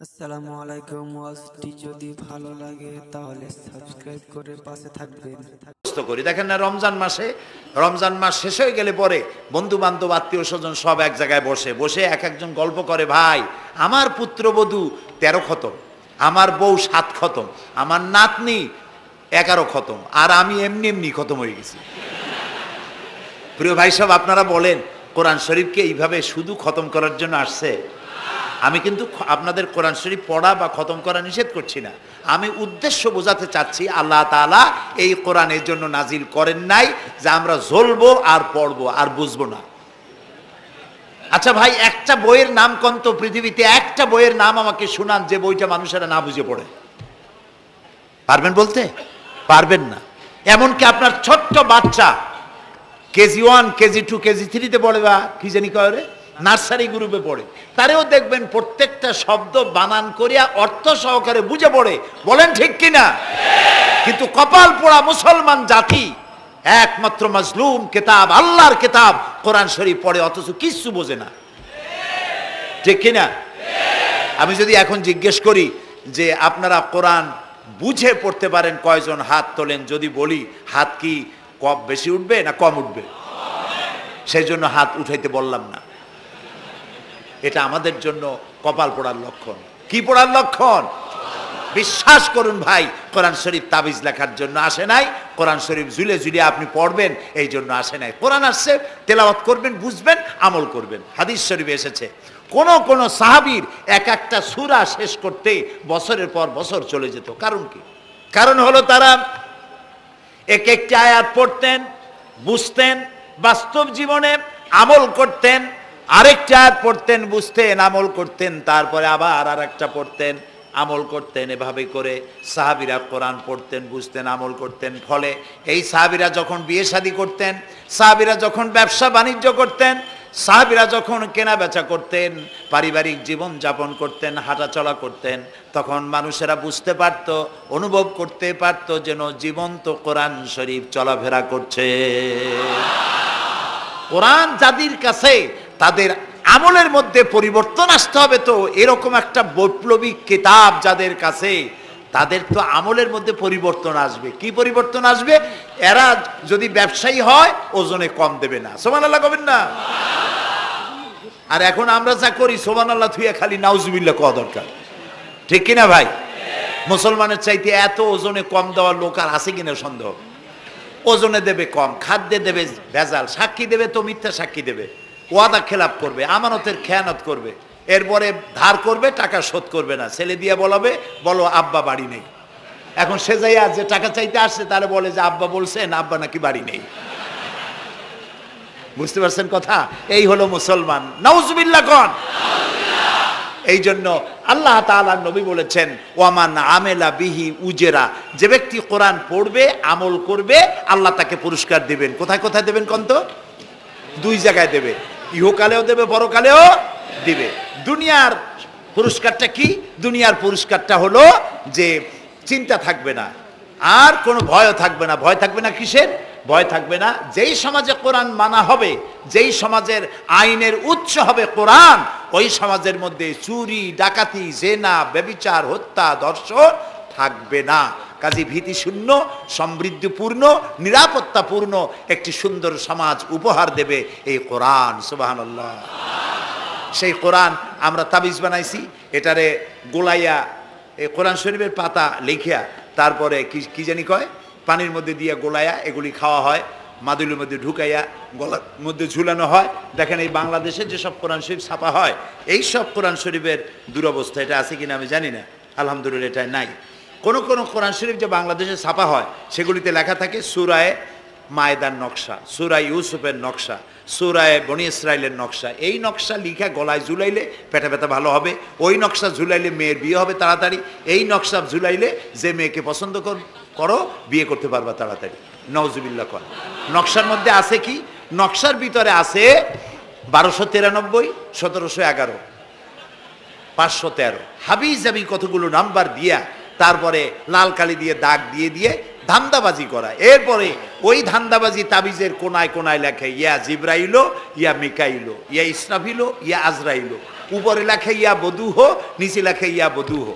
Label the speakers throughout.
Speaker 1: আসসালামু আলাইকুম। ওয়াজটি যদি ভালো লাগে তাহলে সাবস্ক্রাইব করে পাশে থাকবেন।
Speaker 2: করি দেখেন না, রমজান মাস শেষ হয়ে গেলে পরে বন্ধু বান্ধব আত্মীয় স্বজন সব এক জায়গায় বসে বসে এক একজন গল্প করে, ভাই আমার পুত্রবধূ 13 খতম, আমার বউ 7 খতম, আমার নাতনি 11 খতম, আর আমি এমনি এমনি খতম হয়ে গেছি। প্রিয় ভাই সব, আপনারা বলেন কোরআন শরীফকে এইভাবে শুধু খতম করার জন্য আসছে? আমি কিন্তু আপনাদের কোরআন শরীফ পড়া বা খতম করা নিষেধ করছি না, আমি উদ্দেশ্য বোঝাতে চাচ্ছি আল্লাহ তাআলা এই কোরআনের জন্য নাজিল করেন নাই যে আমরা জ্বলবো আর পড়বো আর বুঝবো না। আচ্ছা ভাই, একটা বইয়ের নাম কোন তো পৃথিবীতে, একটা বইয়ের নাম আমাকে শুনান যে বইটা মানুষেরা না বুঝে পড়ে? পারবেন বলতে? পারবেন না। এমনকি আপনার ছোট্ট বাচ্চা কেজি 1, কেজি 2, কেজি 3-তে পড়ে বা কি জানি করে নার্সারি গ্রুপে পড়ে, তারেও দেখবেন প্রত্যেকটা শব্দ বানান করিয়া অর্থ সহকারে বুঝে পড়ে। বলেন ঠিক কিনা? কিন্তু কপাল পোড়া মুসলমান জাতি একমাত্র মাজলুম কিতাব, আল্লাহর কিতাব কোরআন শরীফ পড়ে অথচ কিছু বোঝে না। ঠিক কিনা? আমি যদি এখন জিজ্ঞেস করি যে আপনারা কোরআন বুঝে পড়তে পারেন কয়জন, হাত তোলেন। যদি বলি হাত কি কম বেশি উঠবে না কম উঠবে? সেই জন্য হাত উঠাইতে বললাম না। এটা আমাদের জন্য কপাল পোড়ার লক্ষণ। কি পোড়ার লক্ষণ? বিশ্বাস করুন ভাই, কোরআন শরীফ তাবিজ লেখার জন্য আসে নাই, কোরআন শরীফ ঝুলে ঝুলে আপনি পড়বেন এই জন্য আসে নাই। কোরআন আসছে তেলাওয়াত করবেন, বুঝবেন, আমল করবেন। হাদিস শরীফে এসেছে কোন সাহাবীর এক একটা সূরা শেষ করতে বছরের পর বছর চলে যেত। কারণ কি? কারণ হলো তারা এক একটি আয়াত পড়তেন, বুঝতেন, বাস্তব জীবনে আমল করতেন, আরেকটা আয়াত পড়তেন, বুঝতেন, আমল করতেন, তারপরে আবার আরেকটা পড়তেন, আমল করতেন। এভাবে করে সাহাবীরা কোরআন পড়তেন, বুঝতেন, আমল করতেন। ফলে এই সাহাবীরা যখন বিয়ে শাদী করতেন, সাহাবীরা যখন ব্যবসা বাণিজ্য করতেন, সাহাবীরা যখন কেনা বেচা করতেন, পারিবারিক জীবন যাপন করতেন, হাঁটাচলা করতেন, তখন মানুষেরা বুঝতে পারত, অনুভব করতে পারত যেন জীবন্ত কোরআন শরীফ চলাফেরা করছে। কোরআন যাদের কাছে, তাদের আমলের মধ্যে পরিবর্তন আসতে হবে। তো এরকম একটা বৈপ্লবিক কিতাব যাদের কাছে, তাদের তো আমলের মধ্যে পরিবর্তন আসবে। কি পরিবর্তন আসবে? এরা যদি ব্যবসায়ী হয় ওজনে কম দেবে না। সুবহানাল্লাহ কবেন না? আর এখন আমরা যা করি সুবহানাল্লাহ থুইয়া খালি নাউজুবিল্লাহ কওয়া দরকার। ঠিক কিনা ভাই? মুসলমানের চাইতে এত ওজনে কম দেওয়ার লোক আর আছে কিনা সন্দেহ। ওজনে দেবে কম, খাদ্যে দেবে ভেজাল, সাক্ষী দেবে তো মিথ্যা সাক্ষী দেবে, ওয়াদা খেলাপ করবে, আমানতের খেয়ানত করবে, এরপরে ধার করবে, টাকা শোধ করবে না। ছেলে দিয়ে বলাবে, বলো আব্বা বাড়ি নেই। এখন সে যাইয়া যে টাকা চাইতে আসছে তারে বলে যে আব্বা বলছেন আব্বা নাকি বাড়ি নেই। বুঝতে পারছেন কথা? এই হলো মুসলমান। নাউজুবিল্লাহ কোন? এই জন্য আল্লাহ তাআলা নবী বলেছেন ওয়ামান আমেলা বিহি উজেরা, যে ব্যক্তি কোরআন পড়বে, আমল করবে, আল্লাহ তাকে পুরস্কার দিবেন। কোথায় কোথায় দেবেন কোন তো? 2 জায়গায় দেবে, ইহকালেও দেবে, পরকালেও দিবে। দুনিয়ার পুরস্কারটা কি? দুনিয়ার পুরস্কারটা হলো যে চিন্তা থাকবে না, আর কোনো ভয় থাকবে না। ভয় থাকবে না কিসের? ভয় থাকবে না যেই সমাজে কোরআন মানা হবে, যেই সমাজের আইনের উৎস হবে কোরআন, ওই সমাজের মধ্যে চুরি, ডাকাতি, জেনা, ব্যভিচার, হত্যা, ধর্ষণ থাকবে না। কাজী ভীতিশূন্য, সমৃদ্ধিপূর্ণ, নিরাপত্তাপূর্ণ একটি সুন্দর সমাজ উপহার দেবে এই কোরআন। সুবহানাল্লাহ। সেই কোরআন আমরা তাবিজ বানাইছি, এটারে গোলাইয়া এই কোরআন শরীফের পাতা লিখিয়া তারপরে কি জানি কয়, পানির মধ্যে দিয়ে গোলাইয়া এগুলি খাওয়া হয়, মাদুলির মধ্যে ঢুকাইয়া গলার মধ্যে ঝুলানো হয়। দেখেন এই বাংলাদেশে যেসব কোরআন শরীফ ছাপা হয়, এই সব কোরআন শরীফের দুরবস্থা। এটা আছে কিনা আমি জানি না, আলহামদুলিল্লাহ এটা নাই। কোন কোরআন শরীফ যে বাংলাদেশে ছাপা হয় সেগুলিতে লেখা থাকে সূরায়ে মায়েদার নকশা, সূরায়ে ইউসুফের নকশা, সূরায়ে বনি ইসরাইলের নকশা। এই নকশা লিখা গলায় ঝুলাইলে পেটে ব্যথা ভালো হবে, ওই নকশা ঝুলাইলে মেয়ের বিয়ে হবে তাড়াতাড়ি, এই নকশা ঝুলাইলে যে মেয়েকে পছন্দ করো বিয়ে করতে পারবা তাড়াতাড়ি। নাউজুবিল্লাহ কর। নকশার মধ্যে আছে কি? নকশার ভিতরে আছে 1293, 1711, 513 হাবিজাবি কতগুলো নাম্বার দিয়া তারপরে লাল কালি দিয়ে দাগ দিয়ে দিয়ে ধান্দাবাজি করা। এরপরে ওই ধান্দাবাজি তাবিজের কোনায় কোনায় লেখে ইয়া জিব্রাইলো, ইয়া মিকাইলো, ইয়া ইসরাফিলো, ইয়া আজরাইলো। উপরে লেখে ইয়া বধূ হো, নিচে লেখে ইয়া বধূ হো।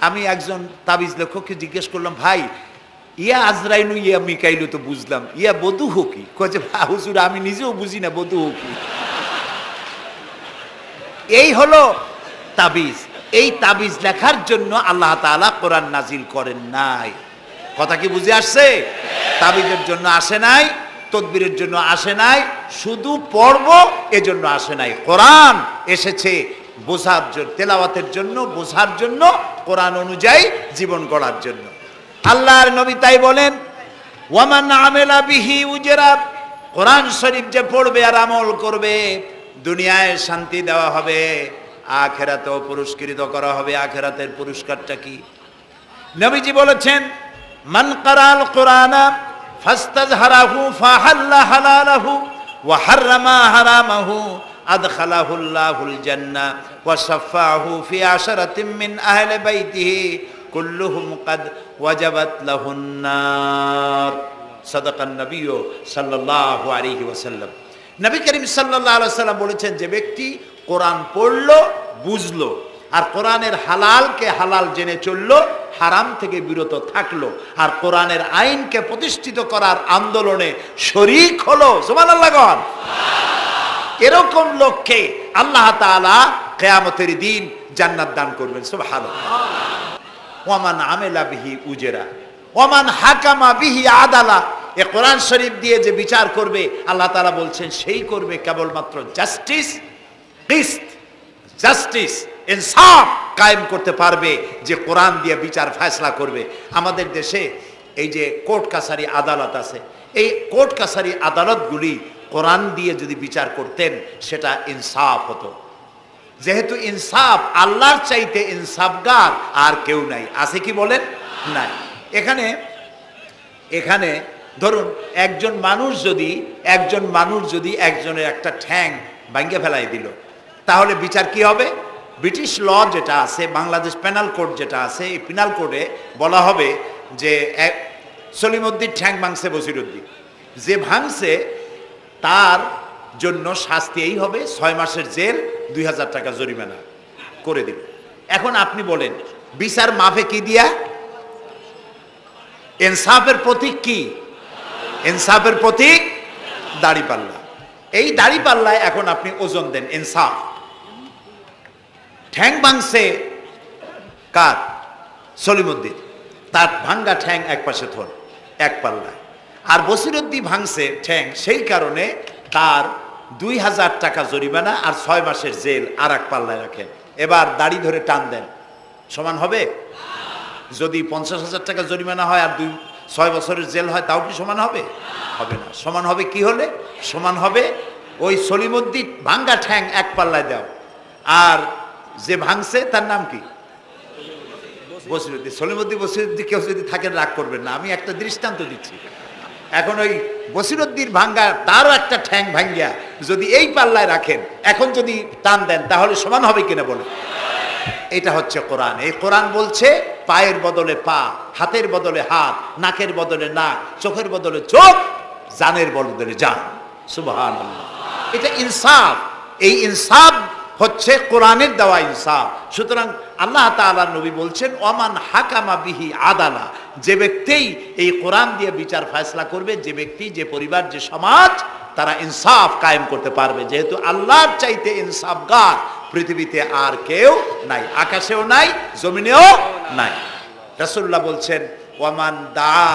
Speaker 2: আমি একজন তাবিজ লেখককে জিজ্ঞেস করলাম, ভাই ইয়া আজরাইলু ইয়া মিকাইলু তো বুঝলাম, ইয়া বধূ হো কি? কয়েছে হুজুর আমি নিজেও বুঝি না বধূ হো কি। এই হলো তাবিজ। এই তাবিজ লেখার জন্য আল্লাহ তাআলা কোরআন নাজিল করেন নাই। কথা কি বুঝে আসছে? তাবিজের জন্য আসে নাই, তদবিরের জন্য আসে নাই, শুধু পড়ব এজন্য আসে নাই। কোরআন এসেছে বোঝার জন্য, তেলাওয়াতের জন্য, বোঝার জন্য, কোরআন অনুযায়ী জীবন গড়ার জন্য। আল্লাহর নবী তাই বলেন, ওয়ামান আমেলা বিহি উজরা, কোরআন শরীফ যে পড়বে আর আমল করবে, দুনিয়ায় শান্তি দেওয়া হবে, আখিরাতেও পুরস্কৃত করা হবে। আখিরাতের পুরস্কারটা কি? নবীজি বলেছেন, মান কারাল কোরআনা ফাস্তাজহারাহু ফাহাল্লা হালালাহু ওয়া হাররামা হারামাহু আদখালাহুল্লাহুল জান্নাহ ওয়া শাফাআহু ফি আশরাতিন মিন আহলি বাইতিহি কুল্লুহুম কাদ ওয়াজাবাত লাহুন নার। সাদাকান নবী সাল্লাল্লাহু আলাইহি ওয়াসাল্লাম। নবী করিম সাল্লাল্লাহু আলাইহি ওয়াসাল্লাম বলেছেন, যে ব্যক্তি কোরআন পড়লো, বুঝলো, আর কোরআনের হালালকে হালাল জেনে চললো, হারাম থেকে বিরত থাকলো, আর কোরআনের আইনকে প্রতিষ্ঠিত করার আন্দোলনে শরীক হলো, সুবহানাল্লাহ গণ, এরকম লোককে আল্লাহ তাআলা কিয়ামতের দিন জান্নাত দান করবেন। সুবহানাল্লাহ। ওয়ামান আমেলা বিহি উজরা ওয়ামান হাকামা বিহি আদালা। এ কোরআন শরীফ দিয়ে যে বিচার করবে, আল্লাহ তাআলা বলছেন সেই করবে কেবলমাত্র জাস্টিস, কিসত, জাস্টিস, ইনসাফ কায়েম করতে পারবে, যে কোরআন দিয়ে বিচার ফয়সালা করবে। আমাদের দেশে এই যে কোর্ট কাছারি আদালত আছে, এই কোর্ট কাছারি আদালতগুলি কোরআন দিয়ে যদি বিচার করতেন, সেটা ইনসাফ হতো। যেহেতু ইনসাফ, আল্লাহর চাইতে ইনসাফগার আর কেউ নাই। আছে কি বলেন? নাই। এখানে ধরুন একজন মানুষ যদি একজনের একটা ঠ্যাং ভাঙিয়ে ফেলাই দিল, তাহলে বিচার কি হবে? ব্রিটিশ ল যেটা আছে, বাংলাদেশ পেনাল কোড যেটা আছে, এই পেনাল কোডে বলা হবে যে সলিমউদ্দিন ঠ্যাং ভাঙছে বসিরউদ্দিন, যে ভাঙছে তার জন্য শাস্তি এই হবে 6 মাসের জেল, 2000 টাকা জরিমানা করে দিল। এখন আপনি বলেন, বিচার মাফে কি দিয়া? ইনসাফের প্রতীক কি? ইনসাফের প্রতীক দাড়িপাল্লা। এই দাড়িপাল্লায় এখন আপনি ওজন দেন ইনসাফ। ঠ্যাং ভাঙছে কার? সলিমউদ্দিন, তার ভাঙ্গা ঠ্যাং এক পাশে থন, এক পাল্লায়। আর বসিরউদ্দিন ভাঙছে ঠ্যাং, সেই কারণে তার 2000 টাকা জরিমানা আর 6 মাসের জেল আর এক পাল্লায় রাখেন। এবার দাড়ি ধরে টান দেন, সমান হবে? যদি 50,000 টাকা জরিমানা হয় আর 6 বছরের জেল হয়, তাও কি সমান হবে? হবে না। সমান হবে কি হলে? সমান হবে ওই সলিমউদ্দিন ভাঙ্গা ঠ্যাং এক পাল্লায় দাও, আর যে ভাঙছে তার নাম কি? বসিরউদ্দিন। সলিমউদ্দিন কেউ যদি থাকেন রাগ করবেন না, আমি একটা দৃষ্টান্ত দিচ্ছি। এখন ওই বসিরউদ্দিন ভাঙ্গা, তারও একটা ঠ্যাং ভাঙ্গিয়া যদি এই পাল্লায় রাখেন, এখন যদি টান দেন, তাহলে সমান হবে কিনা বলে? এটা হচ্ছে কোরআন। এই কোরআন বলছে পায়ের বদলে পা, হাতের বদলে হাত, নাকের বদলে নাক, চোখের বদলে চোখ, জানের বদলে জান। সুবহানাল্লাহ। এটা ইনসাফ। এই ইনসাফ হচ্ছে কোরআনের দেওয়া ইনসাফ। সুতরাং আল্লাহ তাআলা নবী বলছেন, ওমান হাকামা বিহি আদালা, যে ব্যক্তি এই কোরআন দিয়ে বিচার ফয়সালা করবে, যে ব্যক্তি, যে পরিবার, যে সমাজ, তারা ইনসাফ কায়েম করতে পারবে। যেহেতু আল্লাহর চাইতে ইনসাফগার পৃথিবীতে আর কেউ নাই, আকাশেও নাই, জমিনেও নাই। রাসূলুল্লাহ বলছেন, ওয়ামান দা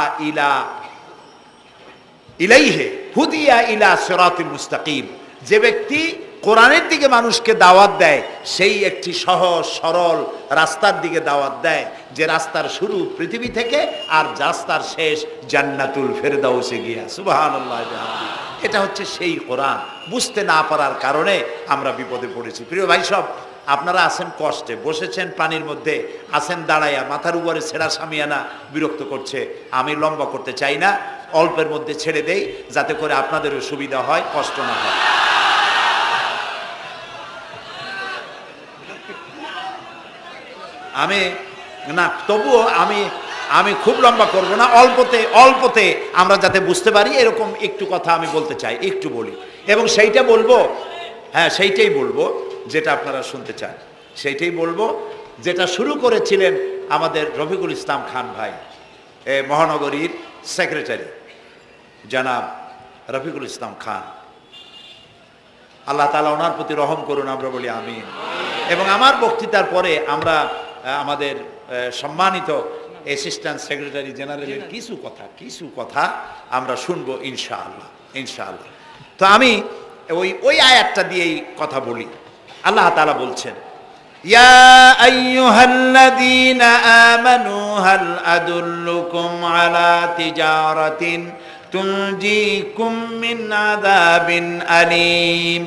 Speaker 2: ইলাইহি হুদিয়া ইলা সিরাতিল মুস্তাকিম, যে ব্যক্তি কোরআনের দিকে মানুষকে দাওয়াত দেয়, সেই একটি সহজ সরল রাস্তার দিকে দাওয়াত দেয়, যে রাস্তার শুরু পৃথিবী থেকে আর রাস্তার শেষ জান্নাতুল ফেরদাউসে গিয়া। সুবহানাল্লাহ। এটা হচ্ছে সেই কোরআন। বুঝতে না পারার কারণে আমরা বিপদে পড়েছি। প্রিয় ভাই সব, আপনারা আছেন কষ্টে, বসেছেন পানির মধ্যে, আছেন দাঁড়াইয়া, মাথার উপরে ছেঁড়া সামিয়ানা বিরক্ত করছে। আমি লম্বা করতে চাই না, অল্পের মধ্যে ছেড়ে দেই, যাতে করে আপনাদেরও সুবিধা হয়, কষ্ট না হয়। তবুও আমি খুব লম্বা করব না, অল্পতে আমরা যাতে বুঝতে পারি এরকম একটু কথা আমি বলতে চাই, একটু বলি, এবং সেইটা বলবো, হ্যাঁ সেইটাই বলবো যেটা আপনারা শুনতে চান সেইটাই বলবো। যেটা শুরু করেছিলেন আমাদের রফিকুল ইসলাম খান ভাই, মহানগরীর সেক্রেটারি জনাব রফিকুল ইসলাম খান, আল্লাহ তাআলা ওনার প্রতি রহম করুন, আমরা বলি আমিন। এবং আমার বক্তৃতার পরে আমরা আমাদের সম্মানিত অ্যাসিস্ট্যান্ট সেক্রেটারি জেনারেলের কিছু কথা আমরা শুনবো ইনশাআল্লাহ, ইনশাআল্লাহ। তো আমি ওই আয়াতটা দিয়েই কথা বলি। আল্লাহ তাআলা বলছেন, ইয়া আইয়ুহাল্লাযীনা আমানু হাল আদুল্লুকুম আলা তিজারাতিন তুনজিকুম মিন আযাবিন আলীম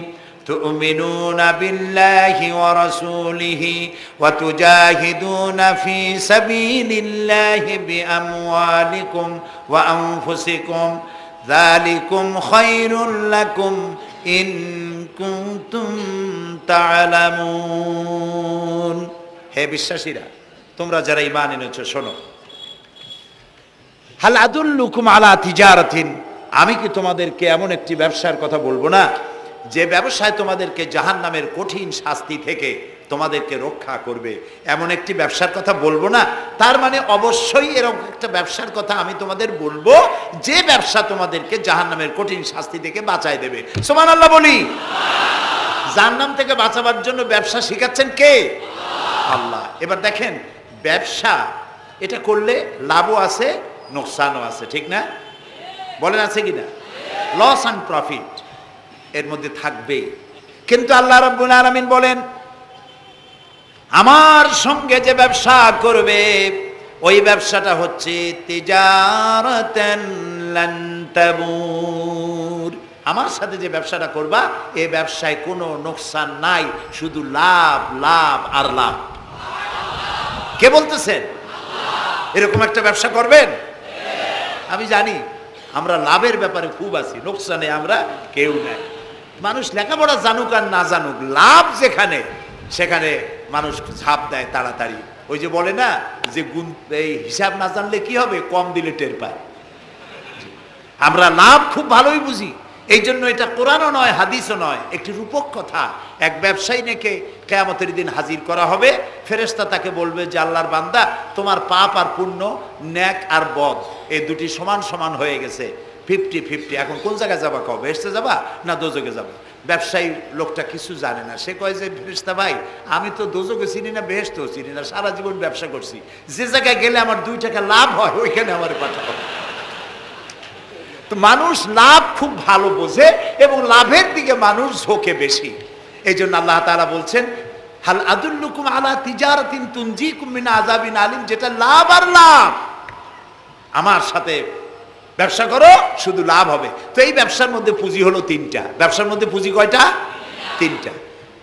Speaker 2: তু'মিনুনা বিল্লাহি ওয়া রাসূলিহি ওয়া তুজাহিদুনা ফি সাবিলিল্লাহি বিআমওয়ালিকুম ওয়া আনফুসিকুম যালিকুম খায়রুল লাকুম ইন কুনতুম তা'লামুন। হে বিশ্বাসীরা, তোমরা যারা ঈমান এনেছো শোনো, হাল আদুল্লুকুম আলা তিজারাতিন, আমি কি তোমাদেরকে এমন একটি ব্যবসার কথা বলবো না যে ব্যবসায় তোমাদেরকে জাহান্নামের কঠিন শাস্তি থেকে তোমাদেরকে রক্ষা করবে? এমন একটি ব্যবসার কথা বলবো না? তার মানে অবশ্যই এরকম একটা ব্যবসার কথা আমি তোমাদের বলবো যে ব্যবসা তোমাদেরকে জাহান্নামের কঠিন শাস্তি থেকে বাঁচায় দেবে। সুবহানাল্লাহ বলি। জাহান্নাম থেকে বাঁচাবার জন্য ব্যবসা শিখাচ্ছেন কে? আল্লাহ। এবার দেখেন, ব্যবসা এটা করলে লাভও আছে নোকসানও আছে, ঠিক না? বলেন আছে কিনা? লস অ্যান্ড প্রফিট এর মধ্যে থাকবেই। কিন্তু আল্লাহ রাব্বুল আলামিন বলেন, আমার সঙ্গে যে ব্যবসা করবে ওই ব্যবসাটা হচ্ছে তিজারাতান লান তাবুর। আমার সাথে যে ব্যবসাটা করবা এই ব্যবসায় কোনো নোকসান নাই, শুধু লাভ লাভ আর লাভ। কে বলতেছেন? এরকম একটা ব্যবসা করবেন? আমি জানি আমরা লাভের ব্যাপারে খুব আছি, নোকসানে আমরা কেউ নাই। মানুষ লেখাপড়া জানুক আর না জানুক, লাভ যেখানে সেখানে মানুষ ঝাঁপ দেয় তাড়াতাড়ি। ওই যে বলে না যে এই হিসাব না জানলে কি হবে, কম দিলে টের পায়। আমরা লাভ খুব ভালোই বুঝি, এই জন্য এটা কোরআনও নয় হাদিসও নয়, একটি রূপক কথা। এক ব্যবসায়ী নেকে কিয়ামতের দিন হাজির করা হবে, ফেরেশতা তাকে বলবে যে আল্লাহর বান্দা, তোমার পাপ আর পুণ্য, ন্যাক আর বদ এই দুটি সমান সমান হয়ে গেছে, 50-50। এখন কোন জায়গায় যাবা? কও বেহেশতে যাবা না দোজকে যাবা? ব্যবসায়ী লোকটা কিছু জানে না, সে কয় যে ফেরেশতা ভাই, আমি তো দোজকে চিনি না বেহেশতেও চিনি না, সারা জীবন ব্যবসা করছি, যে জায়গায় গেলে আমার 2 টাকা লাভ হয় ওইখানে আমার পাঠাবো। তো মানুষ লাভ খুব ভালো বোঝে এবং লাভের দিকে মানুষ ঝোঁকে বেশি। এই জন্য আল্লাহ তাআলা বলছেন, হাল আদুল্লুকুম আলা তিজারাতিন তুনজিকুম মিন আযাবিন আলিম, যেটা লাভ আর লাভ। আমার সাথে ব্যবসা করো, শুধু লাভ হবে। তো এই ব্যবসার মধ্যে পুঁজি হলো 3টা। ব্যবসার মধ্যে পুঁজি কয়টা? 3টা।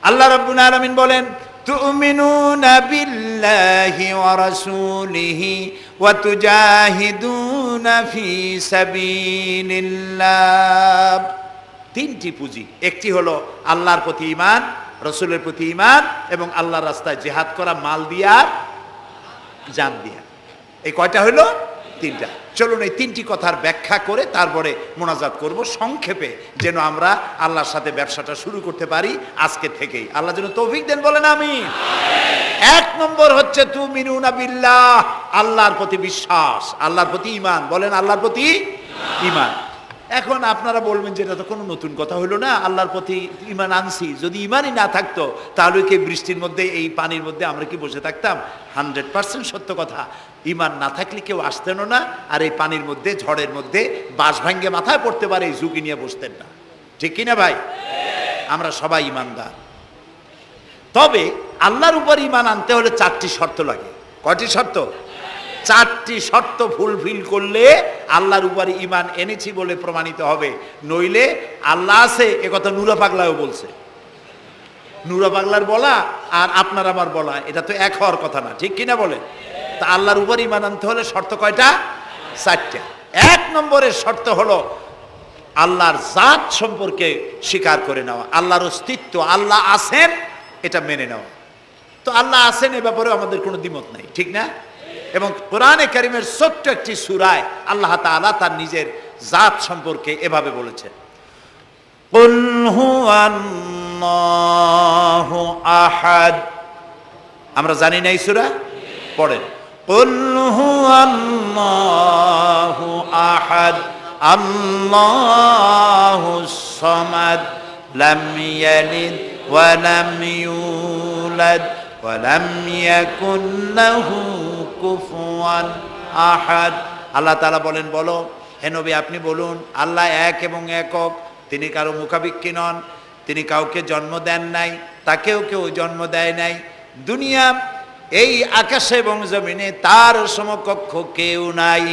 Speaker 2: আল্লাহ রাব্বুল আলামিন বলেন, তুমিনুনা বিল্লাহি ওয়া রাসূলিহি ওয়া তুজাহিদুনা ফি সাবিলিল্লাহ। 3টি পুঁজি। একটি হলো আল্লাহর প্রতি ঈমান, রাসূলের প্রতি ঈমান এবং আল্লাহর রাস্তায় জিহাদ করা মাল দিয়া জান দিয়া। এই কয়টা হলো? 3টা। চলুন এই 3টি কথার ব্যাখ্যা করে তারপরে মোনাজাত করব সংক্ষেপে, যেন আমরা আল্লাহর সাথে ব্যবসাটা শুরু করতে পারি আজকে থেকেই। আল্লাহ যেন তৌফিক দেন, বলেন আমিন। 1 নম্বর হচ্ছে তুমিনুনা বিল্লাহ, আল্লাহর প্রতি বিশ্বাস, আল্লাহর প্রতি ঈমান। বলেন আল্লাহর প্রতি ঈমান। এখন আপনারা বলবেন যে এটা তো কোনো নতুন কথা হলো না, আল্লাহর প্রতি ঈমান আনছি, যদি ঈমানই না থাকতো তাহলে কি বৃষ্টির মধ্যে এই পানির মধ্যে আমরা কি বসে থাকতাম? 100% সত্য কথা। ঈমান না থাকলে কেউ আসতেন না, আর এই পানির মধ্যে ঝড়ের মধ্যে বাঁশ ভাঙ্গে মাথায় পড়তে পারে এই ঝুঁকি নিয়ে বসতেন না, ঠিক কিনা ভাই? আমরা সবাই ঈমানদার। তবে আল্লাহর উপর ঈমান আনতে হলে 4টি শর্ত লাগে। কয়টি শর্ত? 4টি শর্ত ফুলফিল করলে আল্লাহর উপরে ঈমান এনেছি বলে প্রমাণিত হবে। নইলে আল্লাহ আছে একথা নুরা পাগলাও বলছে। নুরা পাগলার বলা আর আপনার আমার বলা এটা তো এক হওয়ার কথা না, ঠিক কিনা বলে? তা আল্লাহর উপর ঈমান আনতে হলে শর্ত কয়টা? 4টা। 1 নম্বরের শর্ত হলো আল্লাহর জাত সম্পর্কে স্বীকার করে নেওয়া, আল্লাহর অস্তিত্ব, আল্লাহ আছেন এটা মেনে নেওয়া। তো আল্লাহ আছেন এ ব্যাপারে আমাদের কোনো দ্বিমত নাই, ঠিক না? এবং কোরআনে কারীমের ছোট্ট একটি সূরায় আল্লাহ তাআলা তার নিজের জাত সম্পর্কে এভাবে বলেছেন, কুল হুয়াল্লাহু আল্লাহু আহাদ। আমরা জানি না এই সূরা, পড়েন। কুল হুয়াল্লাহু আহাদ আল্লাহুস সামাদ লাম ইয়ালিদ ওয়া লাম ইউলাদ ওয়া লাম ইয়াকুল লাহু কুফুয়ান আহাদ। আল্লাহ তাআলা বলেন, বলো হে নবী আপনি বলুন, আল্লাহ এক এবং একক, তিনি কারো মুখাপেক্ষী নন, তিনি কাউকে জন্ম দেন নাই, তাকেও কেউ জন্ম দেয় নাই। দুনিয়া এই আকাশে এবং জমিনে তার সমকক্ষ কেউ নাই।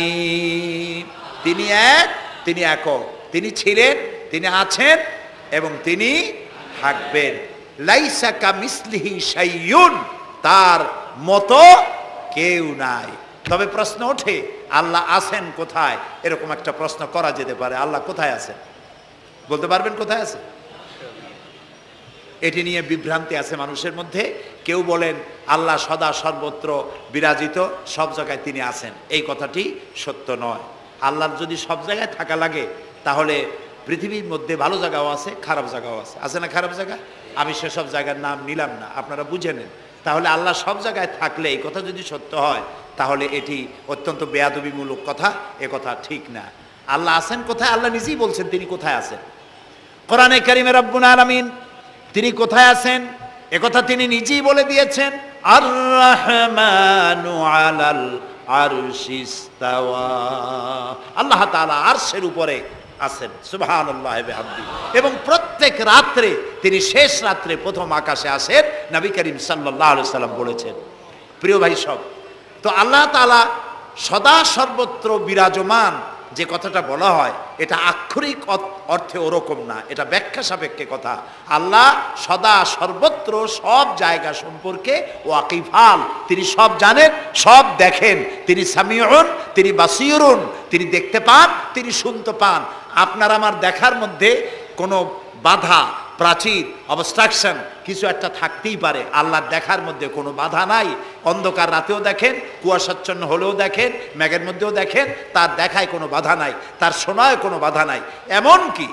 Speaker 2: তিনি এক, তিনি একক, তিনি ছিলেন, তিনি আছেন এবং তিনি থাকবেন। লাইসা কামিসলিহি শাইউন, তার মতো কেউ নাই। তবে প্রশ্ন ওঠে আল্লাহ আছেন কোথায়? এরকম একটা প্রশ্ন করা যেতে পারে, আল্লাহ কোথায় আছেন? বলতে পারবেন কোথায় আছে? এটি নিয়ে বিভ্রান্তি আছে মানুষের মধ্যে। কেউ বলেন আল্লাহ সদা সর্বত্র বিরাজিত, সব জায়গায় তিনি আছেন। এই কথাটি সত্য নয়। আল্লাহর যদি সব জায়গায় থাকা লাগে তাহলে পৃথিবীর মধ্যে ভালো জায়গাও আছে, খারাপ জায়গাও আছে। আছে না খারাপ জায়গা? আমি সেসব জায়গার নাম নিলাম না, আপনারা বুঝে নেন। তাহলে আল্লাহ সব জায়গায় থাকলে এই কথা যদি সত্য হয় তাহলে এটি অত্যন্ত বেয়াদবিমূলক কথা, এ কথা ঠিক না। আল্লাহ আছেন কোথায়? আল্লাহ নিজেই বলছেন তিনি কোথায় আছেন। কোরআনে কারিমে রব্বুল আলামিন তিনি কোথায় আছেন একথা তিনি নিজেই বলে দিয়েছেন। আর রহমানু আলাল আরশিস তাওয়া, আল্লাহ তাআলা আরশের উপরে আছেন, সুবহানাল্লাহি ওয়া বিহামদিহি। এবং প্রত্যেক রাত্রে তিনি শেষ রাত্রে প্রথম আকাশে আসেন, নবী করিম সাল্লাল্লাহু আলাইহি সাল্লাম বলেছেন। প্রিয় ভাই সব, তো আল্লাহ তাআলা সদা সর্বত্র বিরাজমান যে কথাটা বলা হয় এটা আক্ষরিক অর্থে ওরকম না, এটা ব্যাখ্যা সাপেক্ষে কথা। আল্লাহ সদা সর্বত্র সব জায়গা সম্পর্কে ওয়াকিফাল, তিনি সব জানেন, সব দেখেন। তিনি সামিউন, তিনি বাসিরুন, তিনি দেখতে পান, তিনি শুনতে পান। আপনার আমার দেখার মধ্যে কোনো বাধা, প্রাচীর, অবস্ট্রাকশন কিছু একটা থাকতেই পারে। আল্লাহর দেখার মধ্যে কোনো বাধা নাই। অন্ধকার রাতেও দেখেন, কুয়াশাচ্ছন্ন হলেও দেখেন, মেঘের মধ্যেও দেখেন, তার দেখায় কোনো বাধা নাই, তার শোনায় কোনো বাধা নাই। এমনকি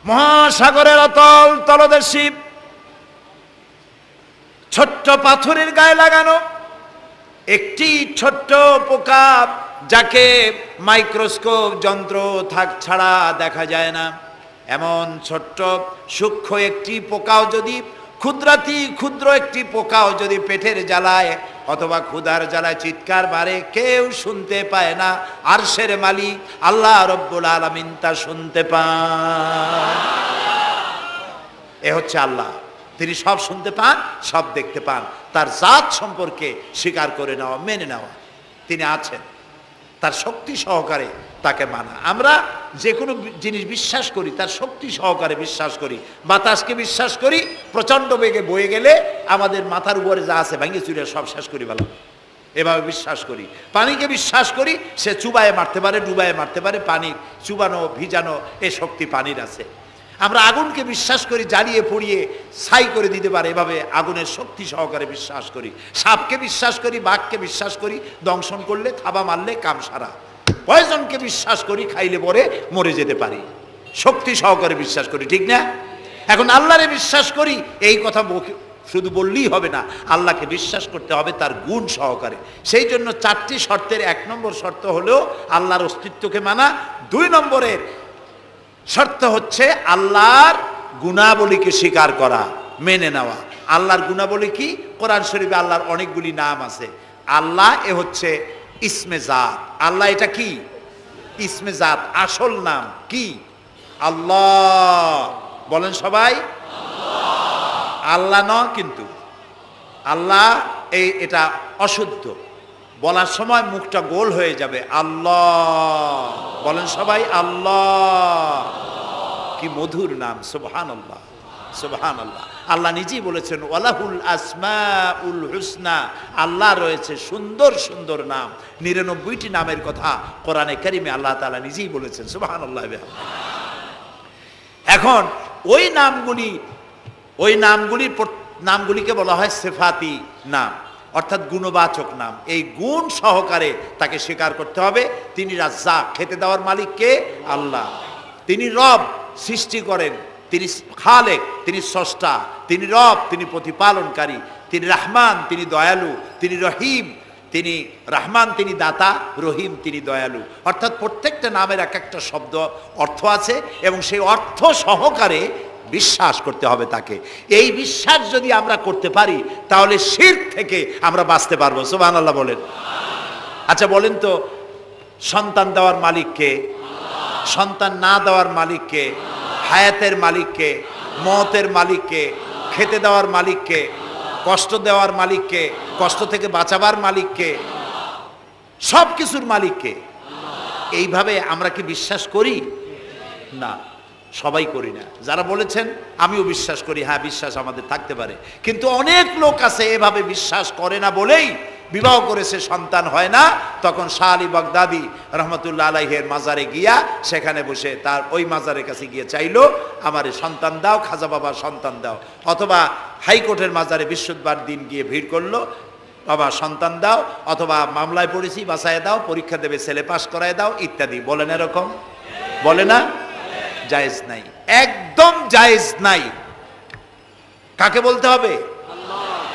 Speaker 2: মহাসাগরের অতল তলদেশী ছোট্ট পাথরের গায়ে লাগানো একটি ছোট্ট পোকা, যাকে মাইক্রোস্কোপ যন্ত্র ছাড়া দেখা যায় না, এমন ছোট্ট সূক্ষ্ম একটি পোকাও যদি, ক্ষুদ্র একটি পোকাও যদি পেটের জ্বালায় অথবা ক্ষুধার জ্বালায় চিৎকার মারে, কেউ শুনতে পায় না। আরশের মালিক আল্লাহ রব্বুল আলামিন তা শুনতে পান। এ হচ্ছে আল্লাহ, তিনি সব শুনতে পান, সব দেখতে পান। তার জাত সম্পর্কে স্বীকার করে নেওয়া, মেনে নেওয়া, তিনি আছেন, তার শক্তি সহকারে তাকে মানা। আমরা যে কোনো জিনিস বিশ্বাস করি তার শক্তি সহকারে বিশ্বাস করি। বাতাসকে বিশ্বাস করি, প্রচণ্ড বেগে বয়ে গেলে আমাদের মাথার উপরে যা আছে ভেঙে চুরে সব শেষ করি ভালো, এভাবে বিশ্বাস করি। পানিকে বিশ্বাস করি, সে চুবায়ে মারতে পারে, ডুবায়ে মারতে পারে, পানি চুবানো ভিজানো এ শক্তি পানির আছে। আমরা আগুনকে বিশ্বাস করি, জ্বালিয়ে পুড়িয়ে ছাই করে দিতে পারে, এভাবে আগুনের শক্তি সহকারে বিশ্বাস করি। সাপকে বিশ্বাস করি, বাঘকে বিশ্বাস করি, দংশন করলে, থাবা মারলে কাম সারা। পয়জনকে বিশ্বাস করি, খাইলে পরে মরে যেতে পারি, শক্তি সহকারে বিশ্বাস করি, ঠিক না? এখন আল্লাহরে বিশ্বাস করি, এই কথা শুধু বললেই হবে না, আল্লাহকে বিশ্বাস করতে হবে তার গুণ সহকারে। সেই জন্য 4টি শর্তের 1 নম্বর শর্ত হলো আল্লাহর অস্তিত্বকে মানা। 2 নম্বরের শর্ত হচ্ছে আল্লাহর গুণাবলীকে স্বীকার করা, মেনে নেওয়া। আল্লাহর গুণাবলী কি? কোরআন শরীফে আল্লাহর অনেকগুলি নাম আছে। আল্লাহ এ হচ্ছে ইসমে জাত। আল্লাহ এটা কি? ইসমে জাত, আসল নাম কি? আল্লাহ। বলেন সবাই আল্লাহ। ন কিন্তু আল্লাহ এটা অশুদ্ধ, বলার সময় মুখটা গোল হয়ে যাবে। আল্লাহ বলেন সবাই আল্লাহ। কি মধুর নাম, সুবহানাল্লাহ, সুবহানাল্লাহ। আল্লাহ নিজেই বলেছেন ওয়ালাহুল আসমাউল হুসনা, আল্লাহ রয়েছে সুন্দর সুন্দর নাম। 99টি নামের কথা কোরআনে কারিমে আল্লাহ তাআলা নিজেই বলেছেন, সুবহানাল্লাহ। এখন ওই নামগুলিকে বলা হয় সিফাতি নাম, অর্থাৎ গুণবাচক নাম। এই গুণ সহকারে তাকে স্বীকার করতে হবে। তিনি রাজ্জাক, খেতে দেওয়ার মালিক কে? আল্লাহ। তিনি রব, সৃষ্টি করেন, তিনি খালেক, তিনি স্রষ্টা, তিনি রব, তিনি প্রতিপালনকারী, তিনি রহমান, তিনি দয়ালু, তিনি রহিম, তিনি রহমান, তিনি দাতা, রহিম, তিনি দয়ালু। অর্থাৎ প্রত্যেকটা নামের এক একটা শব্দ অর্থ আছে এবং সেই অর্থ সহকারে বিশ্বাস করতে হবে তাকে। এই বিশ্বাস যদি আমরা করতে পারি তাহলে শিরক থেকে আমরা বাঁচতে পারবো। সুবহানাল্লাহ বলেন। আচ্ছা বলেন তো, সন্তান দেওয়ার মালিককে, সন্তান না দেওয়ার মালিককে, হায়াতের মালিককে, মওতের মালিককে, খেতে দেওয়ার মালিককে, কষ্ট দেওয়ার মালিককে, কষ্ট থেকে বাঁচাবার মালিককে, সব কিছুর মালিককে, এইভাবে আমরা কি বিশ্বাস করি? না, সবাই করি না। যারা বলেছেন আমিও বিশ্বাস করি, হ্যাঁ বিশ্বাস আমাদের থাকতে পারে, কিন্তু অনেক লোক আছে এভাবে বিশ্বাস করে না বলেই বিবাহ করেছে, সন্তান হয় না, তখন শাহ আলী বাগদাদি রহমতুল্লাহ আলাইহের মাজারে গিয়া সেখানে বসে তার ওই মাজারের কাছে গিয়ে চাইলো আমারে সন্তান দাও, খাজা বাবা সন্তান দাও। অথবা হাইকোর্টের মাজারে বৃহস্পতিবার দিন গিয়ে ভিড় করলো, বাবা সন্তান দাও, অথবা মামলায় পড়েছি বাঁচায় দাও, পরীক্ষা দেবে ছেলে পাস করায় দাও ইত্যাদি। বলেন এরকম? বলে না? জায়েজ নাই, একদম জায়েজ নাই। কাকে বলতে হবে?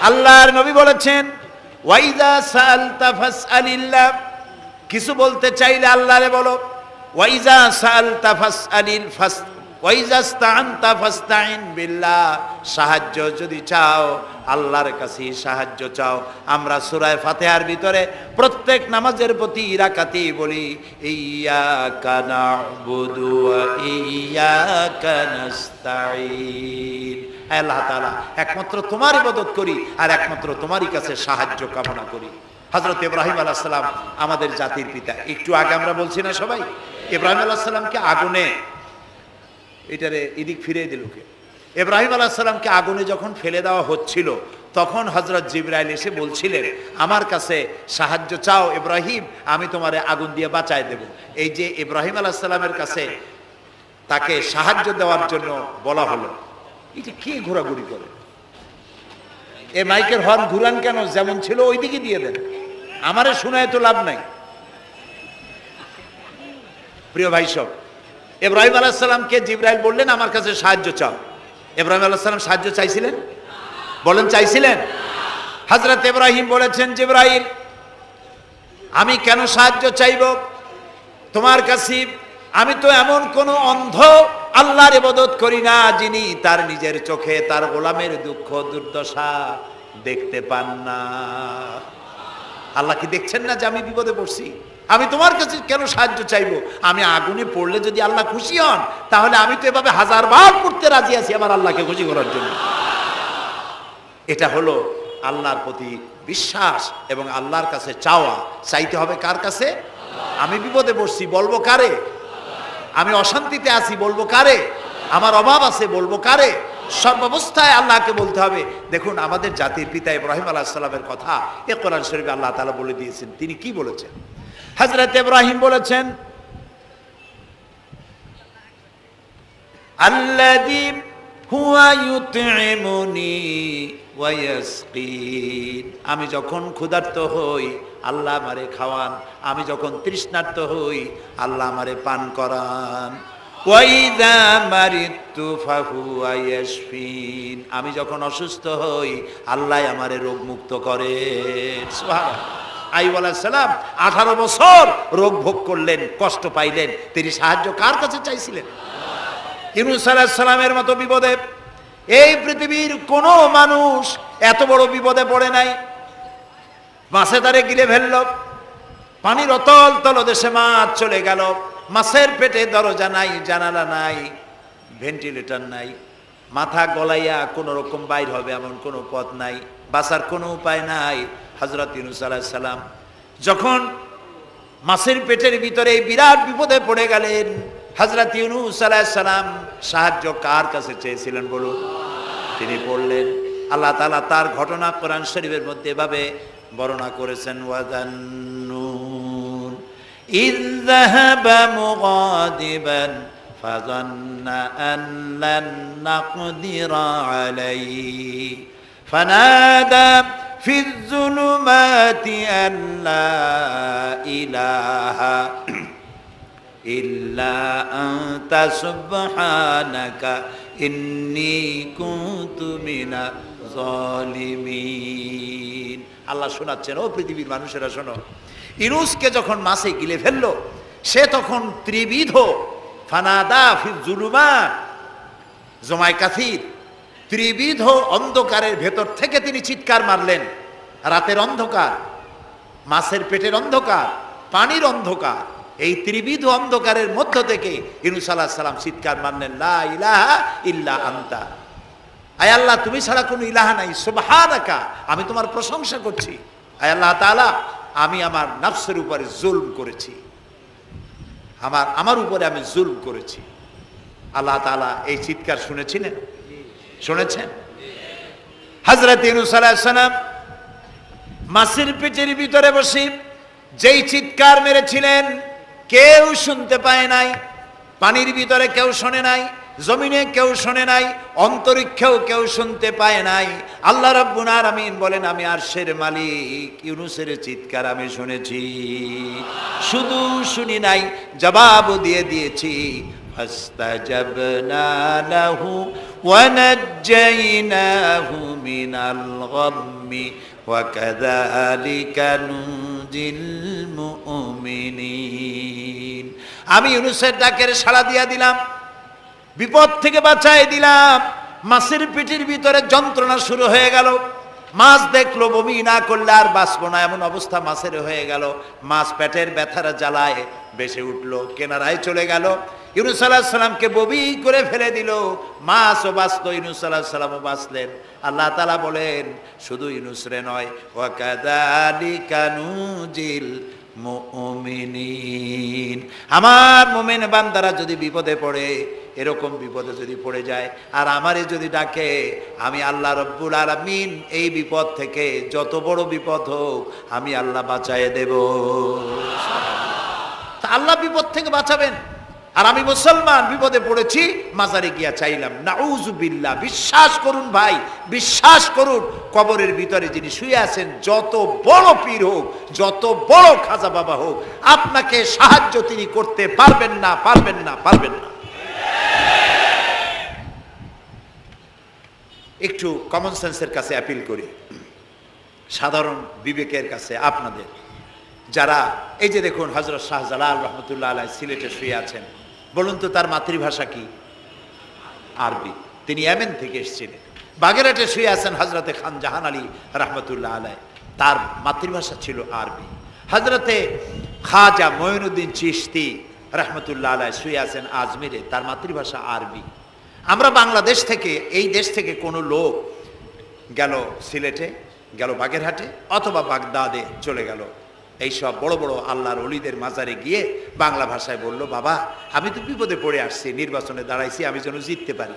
Speaker 2: আল্লাহর নবী বলেছেন ওয়াইদা সাআলতা ফাসআলিল্লাহ, কিছু বলতে চাইলে আল্লাহরে বলো। ওয়াইজা সাআলতা ফাসআলিল ফাস ওয়াইজা ইসতাআনতা ফাসতাইন বিল্লাহ, সাহায্য যদি চাও আল্লাহর কাছে সাহায্য চাও। আমরা সূরা ফাতিহার ভিতরে প্রত্যেক নামাজের প্রতি রাকাতেই বলি ইয়্যাকা না'বুদু ওয়া ইয়্যাকা নাস্তাঈন, আল্লাহ তাআলা একমাত্র তোমার ইবাদত করি আর একমাত্র তোমারই কাছে সাহায্য কামনা করি। হযরত ইব্রাহিম আলাইহিস সালাম আমাদের জাতির পিতা। একটু আগে আমরা বলছি না সবাই, ইব্রাহিম আলাইহিস সালামকে আগুনে, এটারে এদিক ফিরিয়ে দিল কে? ইব্রাহিম আলাইহিস সালামকে আগুনে যখন ফেলে দেওয়া হচ্ছিল তখন হযরত জিবরাইল এসে বলছিলেন আমার কাছে সাহায্য চাও ইব্রাহিম, আমি তোমারে আগুন দিয়ে বাঁচায় দেব। এই যে ইব্রাহিম আলাইহিস সালামের কাছে তাকে সাহায্য দেওয়ার জন্য বলা হলো, এটা কে ঘোরাঘুরি করে? এই মাইকের হর্ন ঘুরান কেন? যেমন ছিল ওই দিকে দিয়ে দেন, আমারে শোনায় তো লাভ নাই। প্রিয় ভাই সব, ইব্রাহিম আলাইহিস সালামকে জিবরাইল বললেন আমার কাছে সাহায্য চাও। ইব্রাহিম আলাইহিস সালাম সাহায্য চাইছিলেন? বলেন চাইছিলেন? হযরত ইব্রাহিম বলেছেন জিবরাইল আমি কেন সাহায্য চাইব তোমার কাছে? আমি তো এমন কোন অন্ধ আল্লাহর ইবাদত করি না যিনি তার নিজের চোখে তার গোলামের দুঃখ দুর্দশা দেখতে পান না। আল্লাহ কি দেখছেন না যে আমি বিপদে পড়ছি? আমি তোমার কাছে কেন সাহায্য চাইবো? আমি আগুনে পড়লে যদি আল্লাহ খুশি হন তাহলে আমি তো এভাবে 1000 বার পড়তে রাজি আছি আমার আল্লাহকে খুশি করার জন্য। এটা হলো আল্লাহর প্রতি বিশ্বাস এবং আল্লাহর কাছে চাওয়া। চাইতে হবে কার কাছে? আমি বিপদে পড়ছি বলবো কারে? আমি অশান্তিতে আছি বলবো কারে? আমার অভাব আছে বলবো কারে? সর্বাবস্থায় আল্লাহকে বলতে হবে। দেখুন আমাদের জাতির পিতা ইব্রাহিম আলাইহিস সালামের কথা এ কোরআন শরীফে আল্লাহ তাআলা বলে দিয়েছেন। তিনি কি বলেছেন? হযরত ইব্রাহিম বলেছেন আল্লাযী হুয়া ইউতঈমুনি ওয়া ইয়াসকিন, আমি যখন ক্ষুধার্ত হই আল্লাহ আমারে খাওয়ান, আমি যখন তৃষ্ণার্ত হই আল্লাহ আমারে পান করান। ওয়া ইযা মারিতু ফাহুয়া ইয়াশফিন, আমি যখন অসুস্থ হই আল্লাহ আমারে রোগ মুক্ত করেন। সুবহানাল্লাহ। আইয়ুব আলাইহিস সালাম 18 বছর রোগ ভোগ করলেন, কষ্ট পাইলেন, তিনি সাহায্য কার কাছে চাইছিলেন? ইউনূস আলাইহিস সালামের মতো বিপদে এই পৃথিবীর কোনো মানুষ এত বড় বিপদে পড়ে নাই। মাছে তারে গিলে ফেলল, পানির অতল তলদেশে মাছ চলে গেল, মাছের পেটে দরজা নাই, জানালা নাই, ভেন্টিলেটর নাই, মাথা গলাইয়া কোন রকম বাইর হবে এমন কোনো পথ নাই, বাঁচার কোনো উপায় নাই। হযরত ইউনূস আলাইহিস সালাম যখন মাছের পেটের ভিতরে বিরাট বিপদে পড়ে গেলেন, হযরত ইউনূস আলাইহিস সালাম সাহায্য কার কাছে চেয়েছিলেন বলুন? তিনি বললেন, আল্লাহ তাআলা তার ঘটনা কোরআন শরীফের মধ্যে এভাবে বর্ণনা করেছেন ওয়াযান্নুন ইয যাহাবা মুগাদিবান ফাযান্না আন লান নাকদিরা আলাইহি ফানাদা ফি যুলুমাতি আন লা ইলাহা ইল্লা আনতা সুবহানাকা ইন্নী কুনতু মিনাজ জালিমিন। আল্লাহ শোনাচ্ছেন, ও পৃথিবীর মানুষেরা শোনো, ইউনূসকে যখন মাছে গিলে ফেললো, সে তখন ত্রিবিধ ফানাদা ফিজ যুলুমাত জমায় কাসির, ত্রিবিধ অন্ধকারের ভেতর থেকে তিনি চিৎকার মারলেন। রাতের অন্ধকার, মাছের পেটের অন্ধকার, পানির অন্ধকার, এই ত্রিবিধ অন্ধকারের মধ্য থেকে ইউনূস আলাইহিস সালাম চিৎকার মারলেন, লা ইলাহা ইল্লা আনতা, আয় আল্লাহ তুমি ছাড়া কোনো ইলাহা নাই, সুবহানাকা, আমি তোমার প্রশংসা করছি। আয় আল্লাহ তাআলা, আমি আমার নফসের উপরে জুলম করেছি, আমার উপরে আমি জুলম করেছি। আল্লাহ তাআলা এই চিৎকার শুনেছিলেন, শুনেছেন? হযরত ইউনূস আলাইহিস সালাম মাছের পেটের ভিতরে বসে যেই চিৎকার মেরেছিলেন কেউ শুনতে পায় নাই, পানির ভিতরে কেউ শোনে নাই, জমিনে কেউ শোনে নাই, অন্তরিক্ষেও কেউ শুনতে পায় নাই। আল্লাহ রাব্বুল আলামিন বলেন, আমি আরশের মালিক, ইউনূসের চিৎকার আমি শুনেছি, শুধু শুনি নাই, জবাবও দিয়ে দিয়েছি। ফাস্তাজাবনা লাহু ওয়া নাজ্জাইনাহু মিনাল গাম্মি ওয়া কাযালিকা নুজিল মুমিনিন। আমি ইউনূসের ডাকের সাড়া দিয়া দিলাম, বিপদ থেকে বাঁচাই দিলাম। মাছের পেটের ভিতরে যন্ত্রণা শুরু হয়ে গেল, মাছ দেখলো বমি না করলে আর বাঁচবো না, এমন অবস্থা মাছের হয়ে গেল। মাছ পেটের ব্যথার জ্বালায় বেসে উঠলো, কেনারায় চলে গেল। ইউনূস আলাইহিস সালামকে বমি করে ফেলে দিল, মাছও বাঁচলো, ইউনূস আলাইহিস সালামও বাঁচলেন। আল্লাহ তাআলা বলেন, শুধু ইউনূস রে নয়, ওয়া কাযালিকা নুজিল মুমিনিন, আমার মুমিন বান্দারা যদি বিপদে পড়ে, এরকম বিপদে যদি পড়ে যায় আর আমারে যদি ডাকে, আমি আল্লাহ রব্বুল আলামিন এই বিপদ থেকে, যত বড় বিপদ হোক, আমি আল্লাহ বাঁচায়ে দেব। তা আল্লাহ বিপদ থেকে বাঁচাবেন, আর আমি মুসলমান বিপদে পড়েছি, মাজারে গিয়া চাইলাম, নাউযুবিল্লাহ। বিশ্বাস করুন ভাই, বিশ্বাস করুন, কবরের ভিতরে যিনি শুয়ে আছেন, যত বড় পীর হোক, যত বড় খাজা বাবা হোক, আপনাকে সাহায্য তিনি করতে পারবেন না, পারবেন না, পারবেন না। একটু কমন সেন্সের কাছে অ্যাপিল করি, সাধারণ বিবেকের কাছে আপনাদের, যারা এই যে দেখুন হযরত শাহজালাল রহমতুল্লাহ আলাইহি সিলেটে শুয়ে আছেন, বলুন তো তার মাতৃভাষা কি? আরবি। তিনি ইয়েমেন থেকে এসেছিলেন। বাগেরহাটে শুয়ে আছেন হযরতে খান জাহান আলী রহমতুল্লাহ আলাইহি, তার মাতৃভাষা ছিল আরবি। হযরতে খাজা মঈনুদ্দিন চিশতি রহমতুল্লাহ আলাইহি শুয়ে আছেন আজমিরে, তার মাতৃভাষা আরবি। আমরা বাংলাদেশ থেকে, এই দেশ থেকে কোনো লোক গেল সিলেটে, গেল বাগেরহাটে অথবা বাগদাদে চলে গেল, এইসব বড় বড় আল্লাহর ওলিদের মাজারে গিয়ে বাংলা ভাষায় বলল, বাবা আমি তো বিপদে পড়ে আসছি, নির্বাচনে দাঁড়াইছি, আমি যেন জিততে পারি।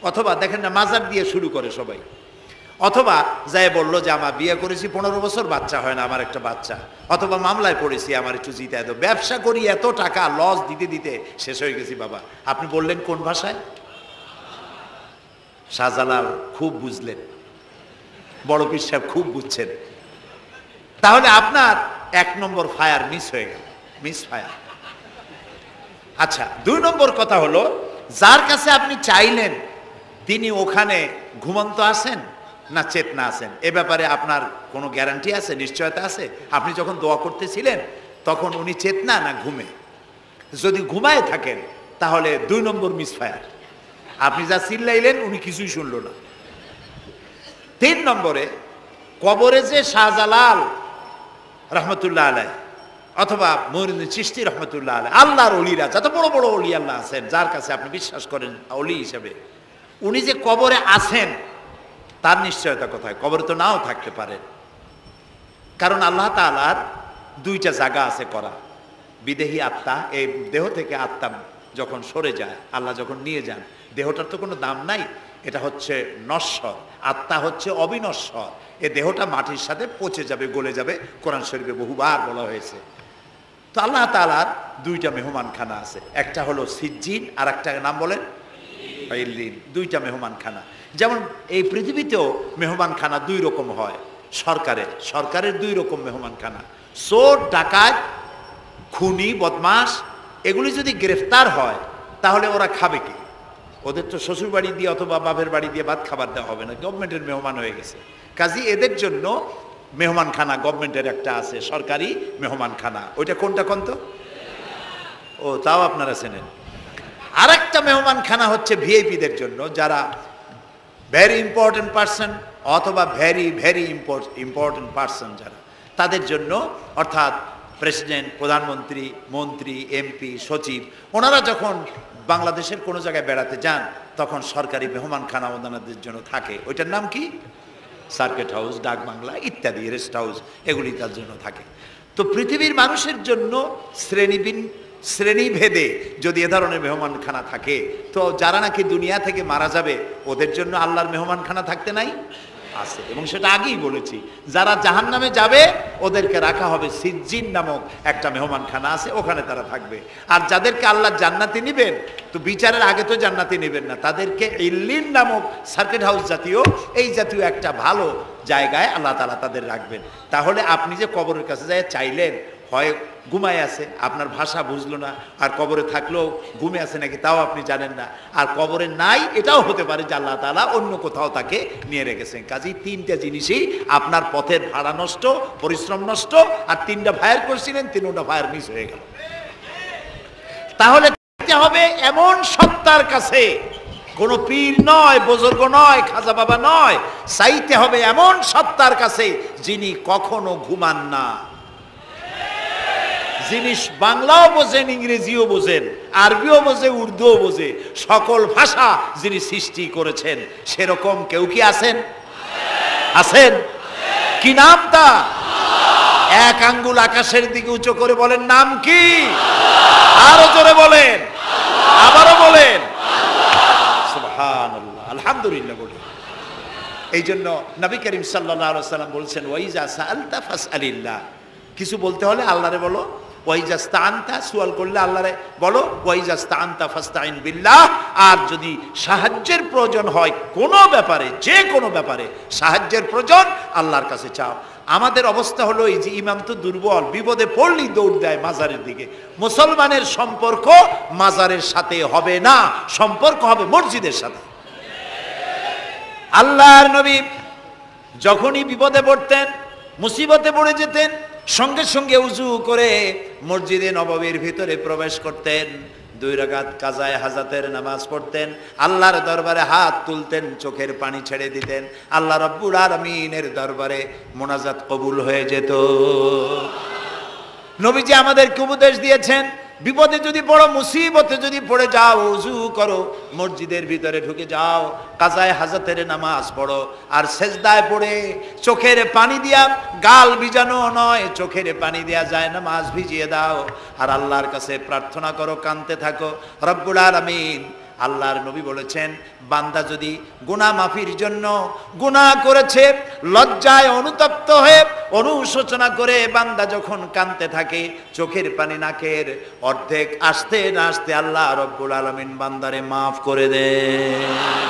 Speaker 2: অথবা দেখেন না, মাজার দিয়ে শুরু করে সবাই। অথবা যাই বললো যে আমার বিয়ে করেছি 15 বছর, বাচ্চা হয় না, আমার একটা বাচ্চা। অথবা মামলায় পড়েছি, আমার একটু জিতে এত, ব্যবসা করি, এত টাকা লস দিতে দিতে শেষ হয়ে গেছি। বাবা আপনি বললেন কোন ভাষায়? শাহজালাল খুব বুঝলেন, বড় পীর সাহেব খুব বুঝছেন। তাহলে আপনার 1 নম্বর ফায়ার মিস হয়ে গেল, মিস ফায়ার। আচ্ছা, 2 নম্বর কথা হলো, যার কাছে আপনি চাইলেন তিনি ওখানে ঘুমন্ত আছেন না চেতনা আছেন, এ ব্যাপারে আপনার কোনো গ্যারান্টি আছে, নিশ্চয়তা আছে? আপনি যখন দোয়া করতেছিলেন তখন উনি চেতনা না ঘুমে? যদি ঘুমায় থাকেন তাহলে 2 নম্বর মিস ফায়ার। আপনি যা চিল্লাইলেন উনি কিছুই শুনলো না। 3 নম্বরে, কবরে যে শাহজালাল রহমতুল্লাহ আলাইহি অথবা মঈনুদ্দিন চিশতি রহমতুল্লাহ আলাইহি, আল্লাহর ওলিরা, যত বড় বড় ওলি আল্লাহ আছেন, যার কাছে আপনি বিশ্বাস করেন ওলি হিসেবে, উনি যে কবরে আছেন তার নিশ্চয়তা কোথায়? কবরে তো নাও থাকতে পারেন, কারণ আল্লাহ তাআলার 2টা জায়গা আছে করা। বিদেহী আত্মা, এই দেহ থেকে আত্মা যখন সরে যায়, আল্লাহ যখন নিয়ে যান, দেহটার তো কোনো দাম নাই, এটা হচ্ছে নশ্বর, আত্মা হচ্ছে অবিনশ্বর। এ দেহটা মাটির সাথে পচে যাবে, গলে যাবে, কোরআন শরীফে বহুবার বলা হয়েছে। তো আল্লাহ তাআলার 2টা মেহমানখানা আছে, একটা হলো সিজ্জিন, আর একটা নাম বলেন ইল্লিন। 2টা মেহমানখানা। যেমন এই পৃথিবীতেও মেহমানখানা 2 রকম হয়। সরকারের 2 রকম মেহমানখানা, চোর ডাকাত খুনি বদমাস এগুলি যদি গ্রেফতার হয় তাহলে ওরা খাবে কি? ওদের তো শ্বশুর বাড়ি দিয়ে অথবা বাপের বাড়ি দিয়ে ভাত খাবার দেওয়া হবে না, গভর্নমেন্টের মেহমান হয়ে গেছে। কাজী এদের জন্য মেহমানখানা গভর্নমেন্টের একটা আছে, সরকারি মেহমানখানা। ওইটা কোনটা কোন তো? ও, তাও আপনারা চেনেন। আর একটা মেহমানখানা হচ্ছে ভিআইপিদের জন্য, যারা ভেরি ইম্পর্টেন্ট পার্সন অথবা ভেরি ভেরি ইম্পর্টেন্ট পার্সন যারা, তাদের জন্য, অর্থাৎ প্রেসিডেন্ট, প্রধানমন্ত্রী, মন্ত্রী, এমপি, সচিব, ওনারা যখন বাংলাদেশের কোনো জায়গায় বেড়াতে যান তখন সরকারি মেহমানখানা ওনাদের জন্য থাকে। ওইটার নাম কি? সার্কিট হাউস, ডাক বাংলা ইত্যাদি, রেস্ট হাউস, এগুলি তার জন্য থাকে। তো পৃথিবীর মানুষের জন্য শ্রেণীভেদে যদি এ ধরনের মেহমানখানা থাকে, তো যারা নাকি দুনিয়া থেকে মারা যাবে ওদের জন্য আল্লাহর মেহমানখানা থাকতে নাই? আছে। এবং সেটা আগেই বলেছি, যারা জাহান্নামে যাবে ওদেরকে রাখা হবে সিজ্জিন নামক একটা মেহমানখানা আছে, ওখানে তারা থাকবে। আর যাদেরকে আল্লাহ জান্নাতে নিবেন, তো বিচারের আগে তো জান্নাতে নিবেন না, তাদেরকে ইল্লিন নামক সার্কিট হাউস জাতীয়, এই জাতীয় একটা ভালো জায়গায় আল্লাহ তাআলা তাদের রাখবেন। তাহলে আপনি যে কবরের কাছে যায় চাইলেন, হয় ঘুমায় আছে, আপনার ভাষা বুঝলো না, আর কবরে থাকলেও ঘুমে আছে নাকি তাও আপনি জানেন না, আর কবরে নাই এটাও হতে পারে যে আল্লাহ তাআলা অন্য কোথাও তাকে নিয়ে রেখেছেন। কাজেই তিনটা জিনিসই আপনার পথের ভাড়া নষ্ট, পরিশ্রম নষ্ট, আর তিনটা ফায়ার করছিলেন, তিনটা ফায়ার মিস হয়ে গেল। তাহলে হবে এমন সত্তার কাছে, কোন পীর নয়, বুজুর্গ নয়, খাজা বাবা নয়, চাইতে হবে এমন সত্তার কাছে যিনি কখনো ঘুমান না, যিনি বাংলাও বোঝেন, ইংরেজিও বোঝেন, আরবিও বোঝে, উর্দুও বোঝে, সকল ভাষা যিনি সৃষ্টি করেছেন, সেরকম কেউ কি আছেন? আছেন? কি নাম তা? এক আঙ্গুল আকাশের দিকে উঁচু করে বলেন, নাম কি? আরো জোরে বলেন, আবারও বলেন, সুবহানাল্লাহ, আলহামদুলিল্লাহ বলেন। এই জন্য নবী করিম সাল্লাল্লাহু আলাইহি ওয়াসাল্লাম বলছেন, ওয়াইজা সাআলতা ফাসআলিল্লাহ, কিছু বলতে হলে আল্লাহরে বলো। ওয়াইজা ইসতাআনতা, সুয়াল করলে আল্লাহরে বলো। ওয়াইজা ইসতাআনতা ফাসতাইন বিল্লাহ, আর যদি সাহায্যের প্রয়োজন হয় কোনো ব্যাপারে, যে কোনো ব্যাপারে সাহায্যের প্রয়োজন, আল্লাহর কাছে চাও। আমাদের অবস্থা হলো এই যে ইমাম তো দুর্বল, বিপদে পড়লেই দৌড় দেয় মাজারের দিকে। মুসলমানের সম্পর্ক মাজারের সাথে হবে না, সম্পর্ক হবে মসজিদের সাথে। আল্লাহর নবী যখনই বিপদে পড়তেন, মুসিবতে পড়ে যেতেন, সঙ্গে সঙ্গে উজু করে মসজিদে নববীর ভিতরে প্রবেশ করতেন, 2 রাকাত কাজায়ে হাজাতের নামাজ পড়তেন, আল্লাহর দরবারে হাত তুলতেন, চোখের পানি ছেড়ে দিতেন, আল্লাহ রাব্বুল আলামিনের দরবারে মোনাজাত কবুল হয়ে যেত। নবীজি আমাদেরকে উপদেশ দিয়েছেন, বিপদে যদি পড়ো, মুসিবতে যদি পড়ে যাও, উজু করো, মসজিদের ভিতরে ঢুকে যাও, কাজায়ে হাজাতের নামাজ পড়ো, আর সেজদায় পড়ে চোখের পানি দিয়া, গাল ভিজানো নয়, চোখের পানি দিয়া যায় নামাজ ভিজিয়ে দাও, আর আল্লাহর কাছে প্রার্থনা করো, কাঁদতে থাকো। রব্বুল আলামিন, আল্লাহর নবী বলেছেন, বান্দা যদি গুনাহ মাফির জন্য গুনাহ করেছে, লজ্জায় অনুতপ্ত হয়ে অনুশোচনা করে বান্দা যখন কাঁদতে থাকে, চোখের পানি নাকের অর্ধেক আসতে না আসতে আল্লাহ রব্বুল আলামিন বান্দারে মাফ করে দেন।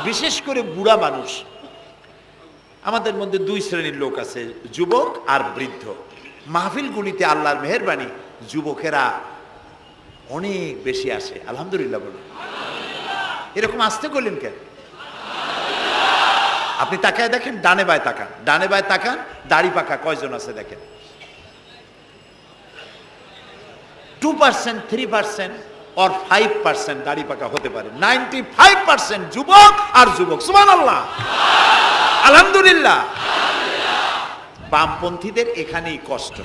Speaker 2: বিশেষ করে বুড়া মানুষ, আমাদের মধ্যে 2 শ্রেণীর লোক আছে, যুবক আর বৃদ্ধ। মাহফিলগুলিতে আল্লাহর মেহেরবানি যুবকেরা অনেক বেশি আসে, আলহামদুলিল্লাহ বলুন। এরকম আসতে করলেন কেন? আপনি তাকায় দেখেন, ডানে বায় তাকান, ডানে বায় তাকান, দাড়ি পাকা কয়জন আছে দেখেন। 2%, 3% or 5% দাড়ি পাকা হতে পারে, 95% যুবক আর যুবক। সুবহানাল্লাহ, আলহামদুলিল্লাহ। বামপন্থীদের এখানেই কষ্ট,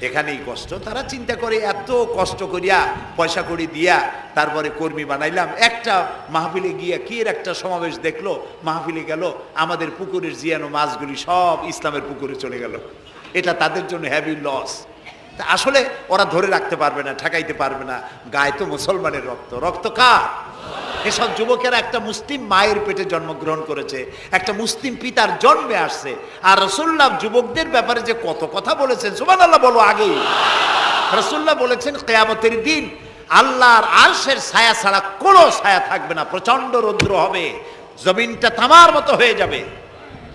Speaker 2: এখানেই কষ্ট। তারা চিন্তা করে এত কষ্ট করিয়া পয়সা করি দিয়া তারপরে কর্মী বানাইলাম, একটা মাহফিলে গিয়া কি এর একটা সমাবেশ দেখলো, মাহফিলে গেল, আমাদের পুকুরের জিয়ানো মাছগুলি সব ইসলামের পুকুরে চলে গেল। এটা তাদের জন্য হেভি লস। আসলে ওরা ধরে রাখতে পারবে না, ঠেকাইতে পারবে না, গায়ে তো মুসলমানের রক্ত। রক্ত কার? এসব যুবকেরা একটা মুসলিম মায়ের পেটে জন্মগ্রহণ করেছে, একটা মুসলিম পিতার জন্মে আসছে। আর রাসূলুল্লাহ যুবকদের ব্যাপারে যে কত কথা বলেছেন, সুবহানাল্লাহ বলো। আগেই রাসূলুল্লাহ বলেছেন, কিয়ামতের দিন আল্লাহর আরশের ছায়া ছাড়া কোনো ছায়া থাকবে না, প্রচন্ড রৌদ্র হবে, জমিনটা তামার মতো হয়ে যাবে।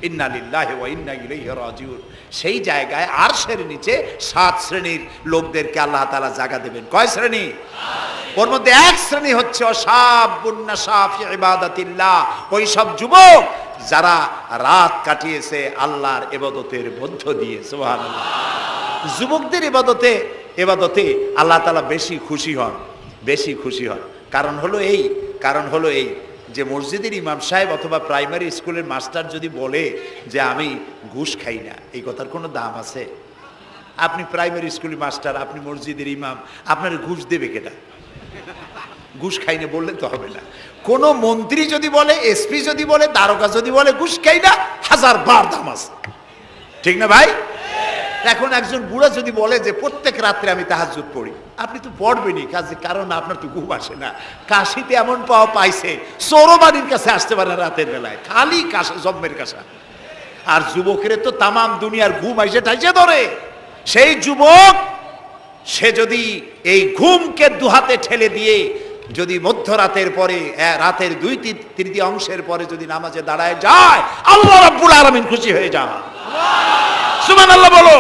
Speaker 2: ইন্না লিল্লাহি ওয়া ইন্না ইলাইহি রাজিউন। সেই জায়গায় আরশের নিচে 7 শ্রেণীর লোকদেরকে আল্লাহ তাআলা জায়গা দেবেন। কয় শ্রেণী? ওর মধ্যে এক শ্রেণী হচ্ছে শাবুন নাশা ফি ইবাদাতিল্লাহ, ওই সব যুবক যারা রাত কাটিয়েছে আল্লাহর ইবাদতের মধ্য দিয়ে। সুবহানাল্লাহ। যুবকদের ইবাদতে আল্লাহ তাআলা বেশি খুশি হন, বেশি খুশি হন। কারণ হলো এই যে মসজিদের ইমাম সাহেব অথবা প্রাইমারি স্কুলের মাস্টার যদি বলে যে আমি ঘুষ খাই না, এই কথার কোনো দাম আছে? আপনি প্রাইমারি স্কুলের মাস্টার, আপনি মসজিদের ইমাম, আপনার ঘুষ দেবে কেটা? ঘুষ খাই না বললে তো হবে না। কোন মন্ত্রী যদি বলে, এসপি যদি বলে, দারোগা যদি বলে ঘুষ খাই না, 1000 বার দাম আছে, ঠিক না ভাই? এখন একজন বুড়া যদি বলে যে প্রত্যেক রাত্রে আমি তাহাজ্জুদ পড়ি, আপনি তো পড়বেনই, কারণ আপনার তো ঘুম আসে না। কাশিতে এমন পাওয়া পাইছে, চোরবাড়ির কাছে আসতে পারে না রাতের বেলায়, খালি কাশা, জম্মের কাশা। আর যুবকের তো তামাম দুনিয়ার ঘুম আইসে ঠাইসে ধরে। সেই যুবক সে যদি এই ঘুমকে দুহাতে ঠেলে দিয়ে যদি মধ্যরাতের পরে, রাতের 2/3 পরে যদি নামাজে দাঁড়ায় যায়, আল্লাহ রাব্বুল আলামিন খুশি হয়ে যায়। সুবহানাল্লাহ বলো।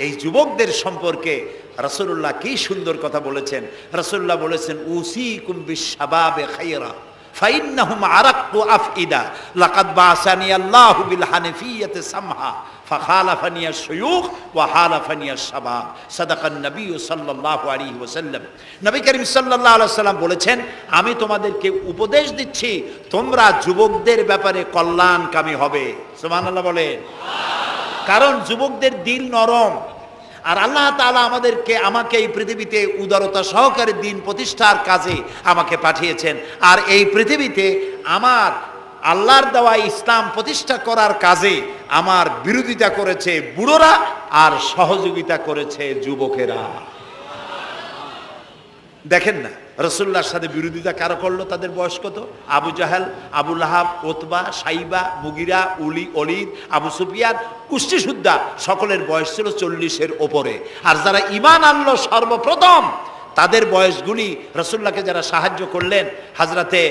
Speaker 2: এই যুবকদের সম্পর্কে রাসূলুল্লাহ কি সুন্দর কথা বলেছেন। রাসূলুল্লাহ বলেছেন, উসিকুম বিশ-শাবাবে খায়রা ফাইন্নাহুম আরাক্কু আফইদা লাকাদ বাসানি আল্লাহু বিল হানিফিয়্যাতি সামহা ফাখালাফানি আশ-শুয়ুখ ওয়া হালাফানি আশ-শাবাব। সাদাকান নবী সাল্লাল্লাহু আলাইহি ওয়াসাল্লাম। নবী করিম সাল্লাল্লাহু আলাইহি ওয়াসাল্লাম বলেছেন, আমি তোমাদেরকে উপদেশ দিচ্ছি, তোমরা যুবকদের ব্যাপারে কল্যাণকামী হবে। সুবহানাল্লাহ বলেন। কারণ যুবকদের দিল নরম, আর আল্লাহ তাআলা আমাকে এই পৃথিবীতে উদারতা সহকারে দিন প্রতিষ্ঠার কাজে আমাকে পাঠিয়েছেন। আর এই পৃথিবীতে আমার আল্লাহর দেওয়া ইসলাম প্রতিষ্ঠা করার কাজে আমার বিরোধিতা করেছে বুড়োরা, আর সহযোগিতা করেছে যুবকেরা। দেখেন না রাসূলুল্লাহর সাথে বিরোধিতা কারা করলো? তাদের বয়স কত? আবু জাহেল, আবু লাহাব, ওতবা, সাইবা, মুগিরা, ওলীদ, আবু সুফিয়ান, কুষ্টি সুদ্দা, সকলের বয়স ছিল 40-এর ওপরে। আর যারা ঈমান আনলো সর্বপ্রথম, তাদের বয়সগুলি রাসূলুল্লাহকে যারা সাহায্য করলেন, হযরতে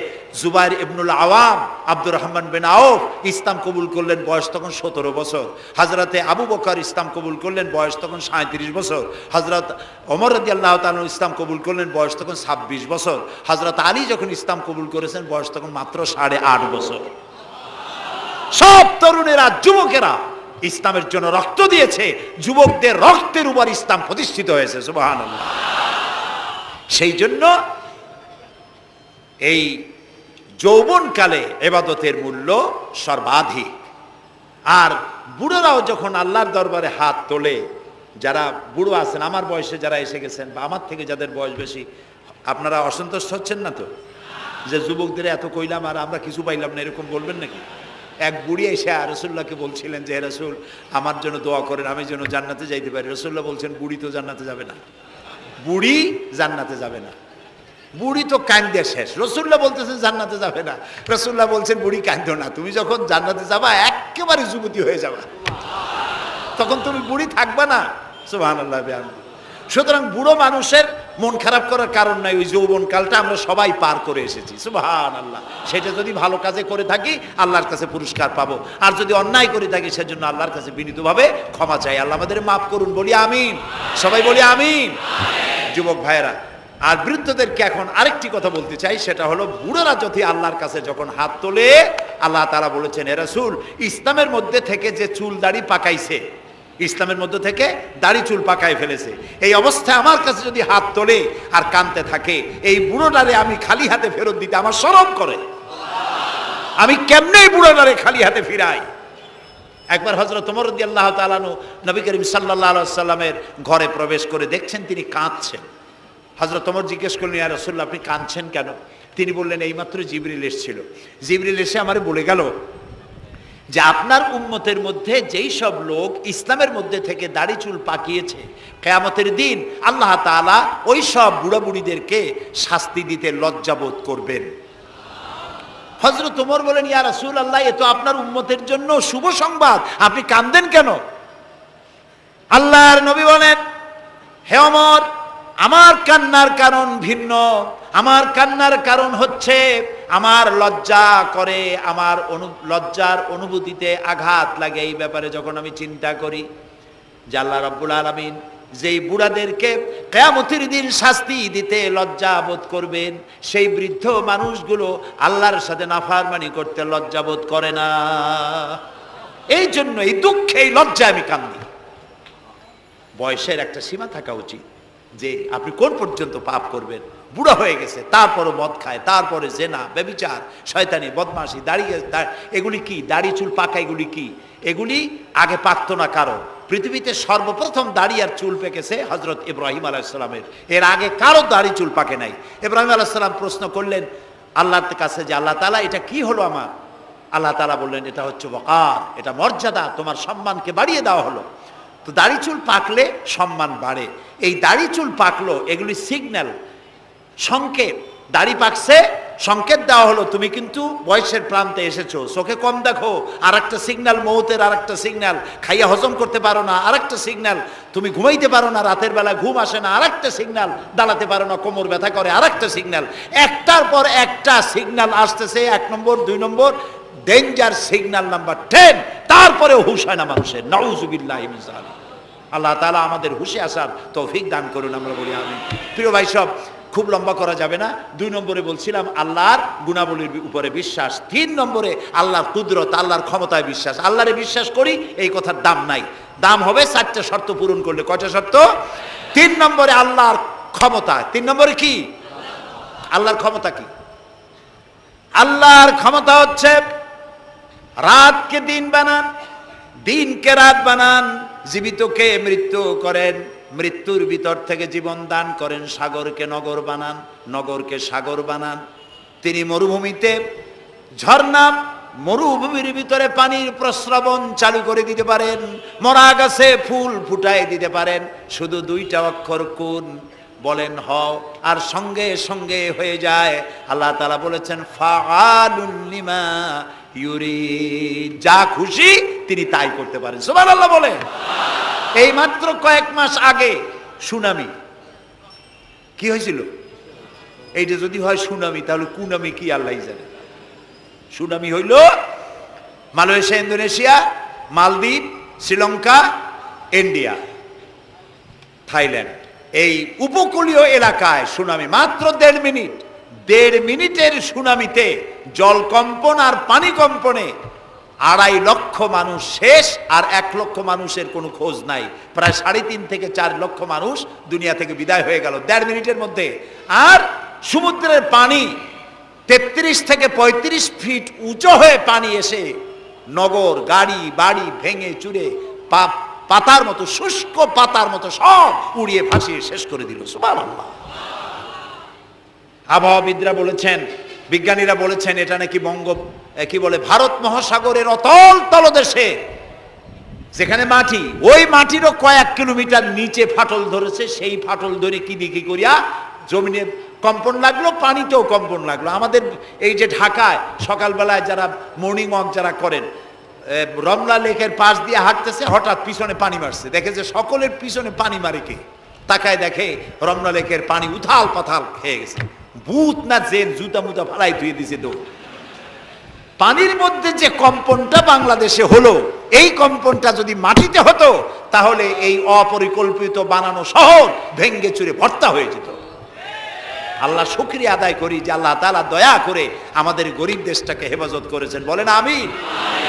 Speaker 2: জুবাইর ইবনুল আওয়াম, আব্দুর রহমান বিন আউফ ইসলাম কবুল করলেন, বয়স তখন 17 বছর। হযরতে আবু বকর ইসলাম কবুল করলেন, বয়স তখন 37 বছর। হযরত ওমর রাদিয়াল্লাহু তাআলা ইসলাম কবুল করলেন, বয়স তখন 26 বছর। হযরত আলী যখন ইসলাম কবুল করেছেন, বয়স তখন মাত্র 8.5 বছর। সব তরুণেরা, যুবকেরা ইসলামের জন্য রক্ত দিয়েছে, যুবকদের রক্তের উপর ইসলাম প্রতিষ্ঠিত হয়েছে। সুবহানাল্লাহ। সেই জন্য এই যৌবনকালে ইবাদতের মূল্য সর্বাধিক। আর বুড়োরাও যখন আল্লাহর দরবারে হাত তোলে, যারা বুড়ো আছেন, আমার বয়সে যারা এসে গেছেন বা আমার থেকে যাদের বয়স বেশি, আপনারা অসন্তুষ্ট হচ্ছেন না তো যে যুবকদের এত কইলাম আর আমরা কিছু পাইলাম না, এরকম বলবেন নাকি? এক বুড়ি এসে রাসূলুল্লাহকে বলছিলেন যে, হে রাসূল, আমার জন্য দোয়া করেন, আমি যেন জান্নাতে যাইতে পারি। রাসূলুল্লাহ বলছেন, বুড়ি তো জান্নাতে যাবে না, বুড়ি জান্নাতে যাবে না, বুড়ি তো কান্দে শেষ। রাসূলুল্লাহ বলতেছেন জান্নাতে যাবে না, রাসূলুল্লাহ বলছেন বুড়ি কান্দো না, তুমি যখন জান্নাতে যাবা একেবারে যুবতী হয়ে যাবা, তখন তুমি বুড়ি থাকবা না। সুবহানাল্লাহ। সুতরাং বুড়ো মানুষের মন খারাপ করার কারণ নাই, ওই যৌবন কালটা আমরা সবাই পার করে এসেছি। সুবহানাল্লাহ। সেটা যদি ভালো কাজে করে থাকি আল্লাহর কাছে পুরস্কার পাবো, আর যদি অন্যায় করে থাকি সেজন্য আল্লাহর কাছে বিনীতভাবে ক্ষমা চাই। আল্লাহ আমাদের মাফ করুন, বলি আমিন। সবাই বলি আমিন। যুবক ভাইয়েরা, আর বৃদ্ধদেরকে এখন আরেকটি কথা বলতে চাই, সেটা হলো বুড়োরা যদি আল্লাহর কাছে যখন হাত তোলে, আল্লাহ তাআলা বলেছেন, হে রাসূল, ইসলামের মধ্যে থেকে যে চুল দাড়ি পাকাইছে, ইসলামের মধ্যে থেকে দাড়ি চুল পাকায় ফেলেছে, এই অবস্থায় আমার কাছে যদি হাত তোলে আর কাঁদতে থাকে, এই বুড়োটারে আমি খালি হাতে ফেরত দিতে আমার শরম করে। আমি কেমনে বুড়োটারে খালি হাতে ফিরাই? একবার হযরত ওমর রাদিয়াল্লাহু তাআলা আনহু নবী করিম সাল্লাল্লাহু আলাইহি ওয়াসাল্লামের ঘরে প্রবেশ করে দেখছেন তিনি কাঁদছেন। হযরত ওমর জিজ্ঞেস করলেন, ইয়া রাসূলুল্লাহ, আপনি কাঁদছেন কেন? তিনি বললেন, এইমাত্র জিবরিল এসেছিল, জিবরিল এসে আমারে বলে গেল যে আপনার উম্মতের মধ্যে যেই সব লোক ইসলামের মধ্যে থেকে দাড়ি চুল পাকিয়েছে, কিয়ামতের দিন আল্লাহ তাআলা ওই সব বুড়া বুড়িদেরকে শাস্তি দিতে লজ্জাবোধ করবেন। হযরত ওমর বলেন, ইয়া রাসূলুল্লাহ, এ তো আপনার উম্মতের জন্য শুভ সংবাদ, আপনি কাঁদেন কেন? আল্লাহর নবী বলেন, হে ওমর, আমার কান্নার কারণ ভিন্ন। আমার কান্নার কারণ হচ্ছে আমার লজ্জা করে, আমার লজ্জার অনুভূতিতে আঘাত লাগে এই ব্যাপারে যখন আমি চিন্তা করি যে আল্লাহ রাব্বুল আলামিন যেই বুড়াদেরকে কিয়ামতের দিন শাস্তি দিতে লজ্জা বোধ করবেন, সেই বৃদ্ধ মানুষগুলো আল্লাহর সাথে নাফরমানি করতে লজ্জা বোধ করে না। এই জন্য এই দুঃখে, এই লজ্জা আমি কান্দি। বয়সের একটা সীমা থাকা উচিত যে আপনি কোন পর্যন্ত পাপ করবেন। বুড়া হয়ে গেছে, তারপরও মদ খায়, তারপরে জেনা, ব্যভিচার, শয়তানি, বদমাশি, দাঁড়িয়ে এগুলি কি? দাড়ি চুল পাকা এগুলি কি? এগুলি আগে পাকতো না কারো। পৃথিবীতে সর্বপ্রথম দাড়ি আর চুল পেকেছে হযরত ইব্রাহিম আলাইহিস সালামের। এর আগে কারো দাড়ি চুল পাকে নাই। ইব্রাহিম আলাইহিস সালাম প্রশ্ন করলেন আল্লাহর কাছে যে আল্লাহ তাআলা এটা কি হলো আমার? আল্লাহ তাআলা বললেন এটা হচ্ছে ওয়াকার, এটা মর্যাদা, তোমার সম্মানকে বাড়িয়ে দেওয়া হলো। তো দাড়ি চুল পাকলে সম্মান বাড়ে। এই দাড়ি চুল পাকলো, এগুলি সিগন্যাল, সংকেত। দাড়ি পাকছে, সংকেত দেওয়া হলো তুমি কিন্তু বয়সের প্রান্তে এসেছো। চোখে কম দেখো, আর একটা সিগন্যাল মৌতের, আর একটা সিগন্যাল খাইয়া হজম করতে পারো না, আর একটা সিগন্যাল তুমি ঘুমাইতে পারো না, রাতের বেলা ঘুম আসে না, আর একটা সিগন্যাল দাঁড়াতে পারো না, কোমর ব্যথা করে, আর একটা সিগন্যাল। একটার পর একটা সিগন্যাল আসতেছে, 1 নম্বর 2 নম্বর, ডেঞ্জার সিগন্যাল নাম্বার 10। তারপরে হুশ হয় না মানুষের। নাউযুবিল্লাহি মিন যালিক। আল্লাহ তাআলা আমাদের হুশে আসার তৌফিক দান করুন, আমরা বলি আমিন। প্রিয় ভাই সব, খুব লম্বা করা যাবে না। 2 নম্বরে বলছিলাম আল্লাহর গুণাবলীর উপরে বিশ্বাস। 3 নম্বরে আল্লাহর কুদরত, আল্লাহর ক্ষমতায় বিশ্বাস। আল্লাহরে বিশ্বাস করি, এই কথার দাম নাই। দাম হবে 4টা শর্ত পূরণ করলে। কয়টা শর্ত? 3 নম্বরে আল্লাহর ক্ষমতা। 3 নম্বরে কি? আল্লাহর ক্ষমতা কি? আল্লাহর ক্ষমতা হচ্ছে রাতকে দিন বানান, দিনকে রাত বানান, জীবিতকে মৃত্যু করেন, মৃত্যুর ভিতর থেকে জীবন দান করেন, সাগরকে নগর বানান, নগরকে সাগর বানান। তিনি মরুভূমিতে ঝর্ণা, মরুভূমির ভিতরে পানির প্রস্রবণ চালু করে দিতে পারেন, মরা গাছে ফুল ফুটায় দিতে পারেন। শুধু 2টা অক্ষর কুন বলেন হও, আর সঙ্গে সঙ্গে হয়ে যায়। আল্লাহ তাআলা বলেছেন ফাআলুন লিমা ইউরিদ, যা খুশি তিনি তাই করতে পারেন। সুবহানাল্লাহ বলেন। এই মাত্র কয়েক মাস আগে সুনামি কি হয়েছিল? এইটা যদি হয় সুনামি, তাহলে কুনামি কি আল্লাহই জানে। সুনামি হইল মালয়েশিয়া, ইন্দোনেশিয়া, মালদ্বীপ, শ্রীলঙ্কা, ইন্ডিয়া, থাইল্যান্ড, এই উপকূলীয় এলাকায় সুনামি। মাত্র 1.5 মিনিট, 1.5 মিনিটের সুনামিতে জলকম্পন আর পানি কম্পনে 2.5 লক্ষ মানুষ শেষ, আর 1 লক্ষ মানুষের কোনো খোঁজ নাই। প্রায় 3.5 থেকে 4 লক্ষ মানুষ দুনিয়া থেকে বিদায় হয়ে গেল 1.5 মিনিটের মধ্যে। আর সমুদ্রের পানি 33 থেকে 35 ফিট উঁচু হয়ে পানি এসে নগর, গাড়ি বাড়ি ভেঙে চুরে পাতার মতো, শুষ্ক পাতার মতো সব উড়িয়ে ভাসিয়ে শেষ করে দিল। সুবহানাল্লাহ। আবহাওয়াবিদরা বলেছেন, বিজ্ঞানীরা বলেছেন এটা নাকি কি বলে ভারত মহাসাগরের অতল তলদেশে যেখানে মাটি, ওই মাটিরও কয়েক কিলোমিটার নিচে ফাটল ধরেছে। সেই ফাটল ধরে কি দিকে করিয়া জমিনে কম্পন লাগলো, পানিতেও কম্পন লাগলো। আমাদের এই যে ঢাকায় সকালবেলায় যারা মর্নিং ওয়াক যারা করেন, রমনা লেকের পাশ দিয়ে হাঁটতেছে, হঠাৎ পিছনে পানি মারছে, দেখে যে সকলের পিছনে পানি মারে কে? তাকায় দেখে রমনা লেকের পানি উথাল পাথাল খেয়ে গেছে। ভূত না জেন জুতা মুতা ফালাই ধুয়ে দিছে দৌড়। পানির মধ্যে যে কম্পনটা বাংলাদেশে হলো, এই কম্পনটা যদি মাটিতে হতো তাহলে এই অপরিকল্পিত বানানো শহর ভেঙ্গে চুরে ভর্তা হয়ে যেত। আল্লাহ শুকরিয়া আদায় করি যে আল্লাহ তাআলা দয়া করে আমাদের গরিব দেশটাকে হেফাজত করেছেন। বলেন আমিন।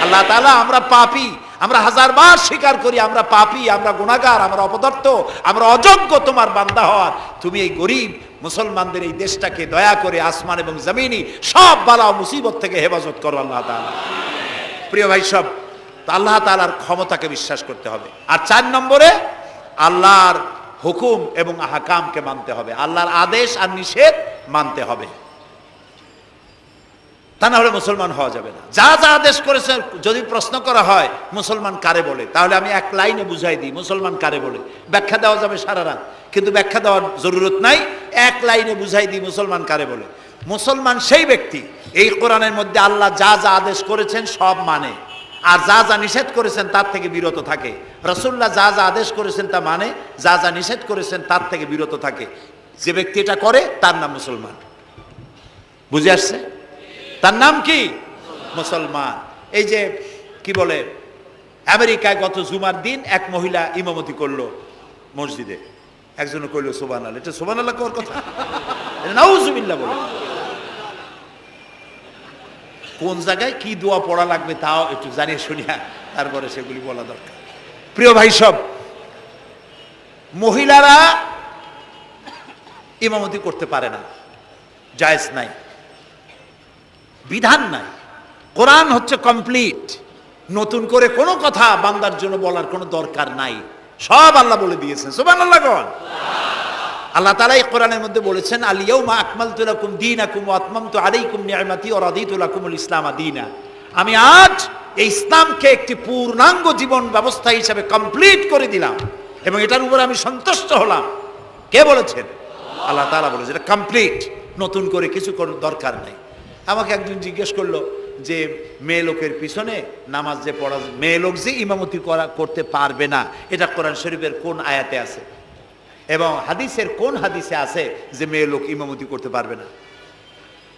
Speaker 2: আল্লাহ তাআলা, আমরা পাপী, আমরা 1000বার স্বীকার করি আমরা পাপী, আমরা গুনাহগার, আমরা অপদার্থ, আমরা অযোগ্য তোমার বান্দা হওয়ার। তুমি এই গরিব মুসলমানদের এই দেশটাকে দয়া করে আসমান এবং জমিনি সব বালা ও মুসিবত থেকে হেফাজত করো আল্লাহ তাআলা। প্রিয় ভাই সব, আল্লাহ তাআলার ক্ষমতাকে বিশ্বাস করতে হবে। আর 4 নম্বরে আল্লাহর হুকুম এবং আহকামকে মানতে হবে, আল্লাহর আদেশ আর নিষেধ মানতে হবে। তা না হলে মুসলমান হওয়া যাবে না। যা যা আদেশ করেছে যদি প্রশ্ন করা হয় মুসলমান কারে বলে, তাহলে আমি 1 লাইনে বুঝাই দিই মুসলমান কারে বলে। ব্যাখ্যা দেওয়া যাবে সারা রাত, কিন্তু ব্যাখ্যা দেওয়ার জরুরত নাই। 1 লাইনে বুঝাই দিই মুসলমান কারে বলে। মুসলমান সেই ব্যক্তি এই কোরআনের মধ্যে আল্লাহ যা যা আদেশ করেছেন সব মানে, আর যা যা নিষেধ করেছেন তার থেকে বিরত থাকে। রাসূলুল্লাহ যা যা আদেশ করেছেন তা মানে, যা যা নিষেধ করেছেন তার থেকে বিরত থাকে। যে ব্যক্তি এটা করে তার নাম মুসলমান। বুঝে আসছে? তার নাম কি? মুসলমান। এই যে কি বলে, আমেরিকায় গত জুমার দিন এক মহিলা ইমামতি করলো মসজিদে, একজন কইল সুবহানাল্লাহ। এটা সুবহানাল্লাহ কোর কথা? নাউজুবিল্লাহ বলে। কোন জায়গায় কি দোয়া পড়া লাগবে তাও একটু জানিয়ে শুনিয়া তারপরে সেগুলি বলা দরকার। প্রিয় ভাই সব, মহিলারা ইমামতি করতে পারে না, জায়েজ নাই, বিধান নাই। কোরআন হচ্ছে কমপ্লিট, নতুন করে কোনো কথা বান্দার জন্য বলার কোনো দরকার নাই, সব আল্লাহ বলে দিয়েছেন। সুবহানাল্লাহ কোন? আল্লাহ তাআলা এই কোরআনের মধ্যে বলেছেন, আল ইয়াউমা আকমালতু লাকুম দীনাকুম ওয়া আতমামতু আলাইকুম নি'মাতি ওয়া রাদিতু লাকুমুল ইসলাম দীনা। আমি আজ এই ইসলামকে একটি পূর্ণাঙ্গ জীবন ব্যবস্থা হিসেবে কমপ্লিট করে দিলাম এবং এটার উপর আমি সন্তুষ্ট হলাম। কে বলেছেন? আল্লাহ তাআলা বলেছেন এটা কমপ্লিট, নতুন করে কিছু করার দরকার নাই। আমাকে একজন জিজ্ঞেস করলো যে মেয়ে লোকের পিছনে নামাজ যে পড়া, মেয়ে লোক যে ইমামতি করতে পারবে না, এটা কোরআন শরীফের কোন আয়াতে আছে এবং হাদিসের কোন হাদিসে আছে যে মেয়ে লোক ইমামতি করতে পারবে না?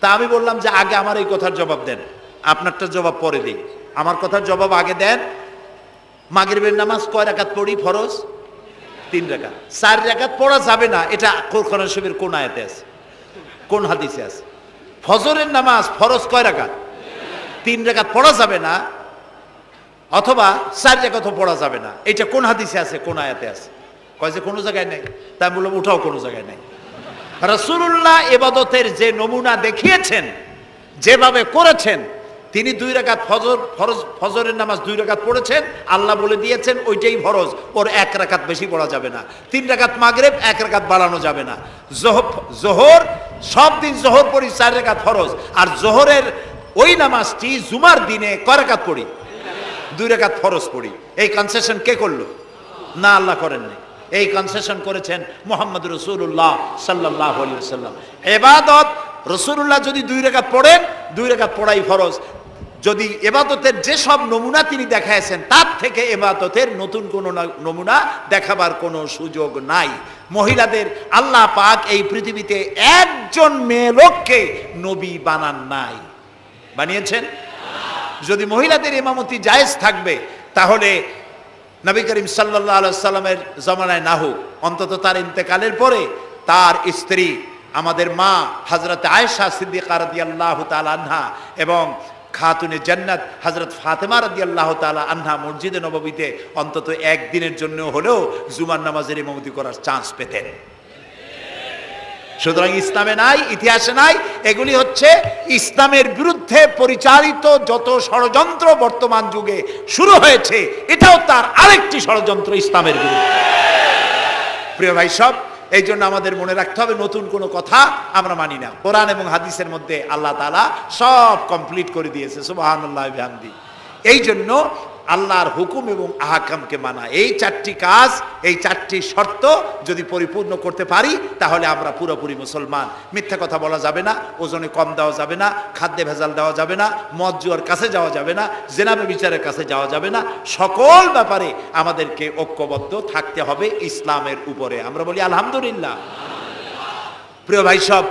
Speaker 2: তা আমি বললাম যে আগে আমার এই কথার জবাব দেন, আপনারটার জবাব পরে দিই। আমার কথার জবাব আগে দেন। মাগরিবের নামাজ কয় রাকাত পড়ি ফরজ? 3 রাকাত। 4 রাকাত পড়া যাবে না, এটা কোরআন শরীফের কোন আয়াতে আছে, কোন হাদিসে আছে? ফজরের নামাজ ফরজ কয় রাকাত? 3 রাকাত পড়া যাবে না, অথবা 4 রাকাতও পড়া যাবে না, এটা কোন হাদিসে আছে, কোন আয়াতে আছে? কয় যে কোনো জায়গায় নেই। তাই বললাম ওঠাও কোনো জায়গায় নেই। রাসূলুল্লাহ ইবাদতের যে নমুনা দেখিয়েছেন, যেভাবে করেছেন, তিনি 2 রাকাত ফজরের নামাজ 2 রাকাত পড়েছেন, আল্লাহ বলে দিয়েছেন ওইটাই ফরজ, ওর 1 রাকাত বেশি পড়া যাবে না। 3 রাকাত মাগরিব, 1 রাকাত বাড়ানো যাবে না। জোহর সব দিন জোহর পড়ি 4 রাকাত ফরজ, আর জোহরের ওই নামাজটি জুমার দিনে কয় রাকাত পড়ি? 2 রাকাত ফরজ পড়ি। এই কনসেশন কে করলো? না, আল্লাহ করেননি। এই কনসেশন করেছেন মুহাম্মদ রাসূলুল্লাহ সাল্লাল্লাহু আলাইহি ওয়াসাল্লাম। ইবাদত রাসূলুল্লাহ যদি 2 রাকাত পড়েন, 2 রাকাত পড়াই ফরজ। যদি ইবাদতের যে সব নমুনা তিনি দেখাইছেন তার থেকে ইবাদতের নতুন কোনো নমুনা দেখাবার কোনো সুযোগ নাই। মহিলাদের আল্লাহ পাক এই পৃথিবীতে একজন মেয়ে লোককে নবী বানান নাই, বানিয়েছেন? যদি মহিলাদের ইমামতি জায়েজ থাকবে তাহলে নবী করিম সাল্লাল্লাহু আলাইহি সাল্লামের জামানায় না হোক, অন্তত তার ইন্তেকালের পরে তার স্ত্রী আমাদের মা হযরত আয়েশা সিদ্দিকা রাদিয়াল্লাহু তাআলা আনহা এবং খাতুনে জান্নাত হযরত ফাতেমা রাদিয়াল্লাহু তাআলা আনহা মসজিদে নববীতে অন্তত একদিনের জন্য হলেও জুমার নামাজের ইমামতি করার চান্স পেতেন। সুতরাং ইসলামে নাই, ইতিহাসে নাই। এগুলি হচ্ছে ইসলামের বিরুদ্ধে পরিচালিত যত ষড়যন্ত্র বর্তমান যুগে শুরু হয়েছে, এটাও তার আরেকটি ষড়যন্ত্র ইসলামের বিরুদ্ধে। প্রিয় ভাই সব, এই জন্য আমাদের মনে রাখতে হবে নতুন কোনো কথা আমরা মানি না। কোরআন এবং হাদিসের মধ্যে আল্লাহ তাআলা সব কমপ্লিট করে দিয়েছে, সুবহানাল্লাহি ওয়া বিহামদি। এই জন্য আল্লাহর হুকুম এবং আহকামকে মানা, এই 4টি কাজ, এই 4টি শর্ত যদি পরিপূর্ণ করতে পারি তাহলে আমরা পুরোপুরি মুসলমান। মিথ্যা কথা বলা যাবে না, ওজনে কম দেওয়া যাবে না, খাদ্যে ভেজাল দেওয়া যাবে না, মদ জুয়ার কাছে যাওয়া যাবে না, জেনাবে বিচারের কাছে যাওয়া যাবে না। সকল ব্যাপারে আমাদেরকে ঐক্যবদ্ধ থাকতে হবে ইসলামের উপরে। আমরা বলি আলহামদুলিল্লাহ। প্রিয় ভাই সব,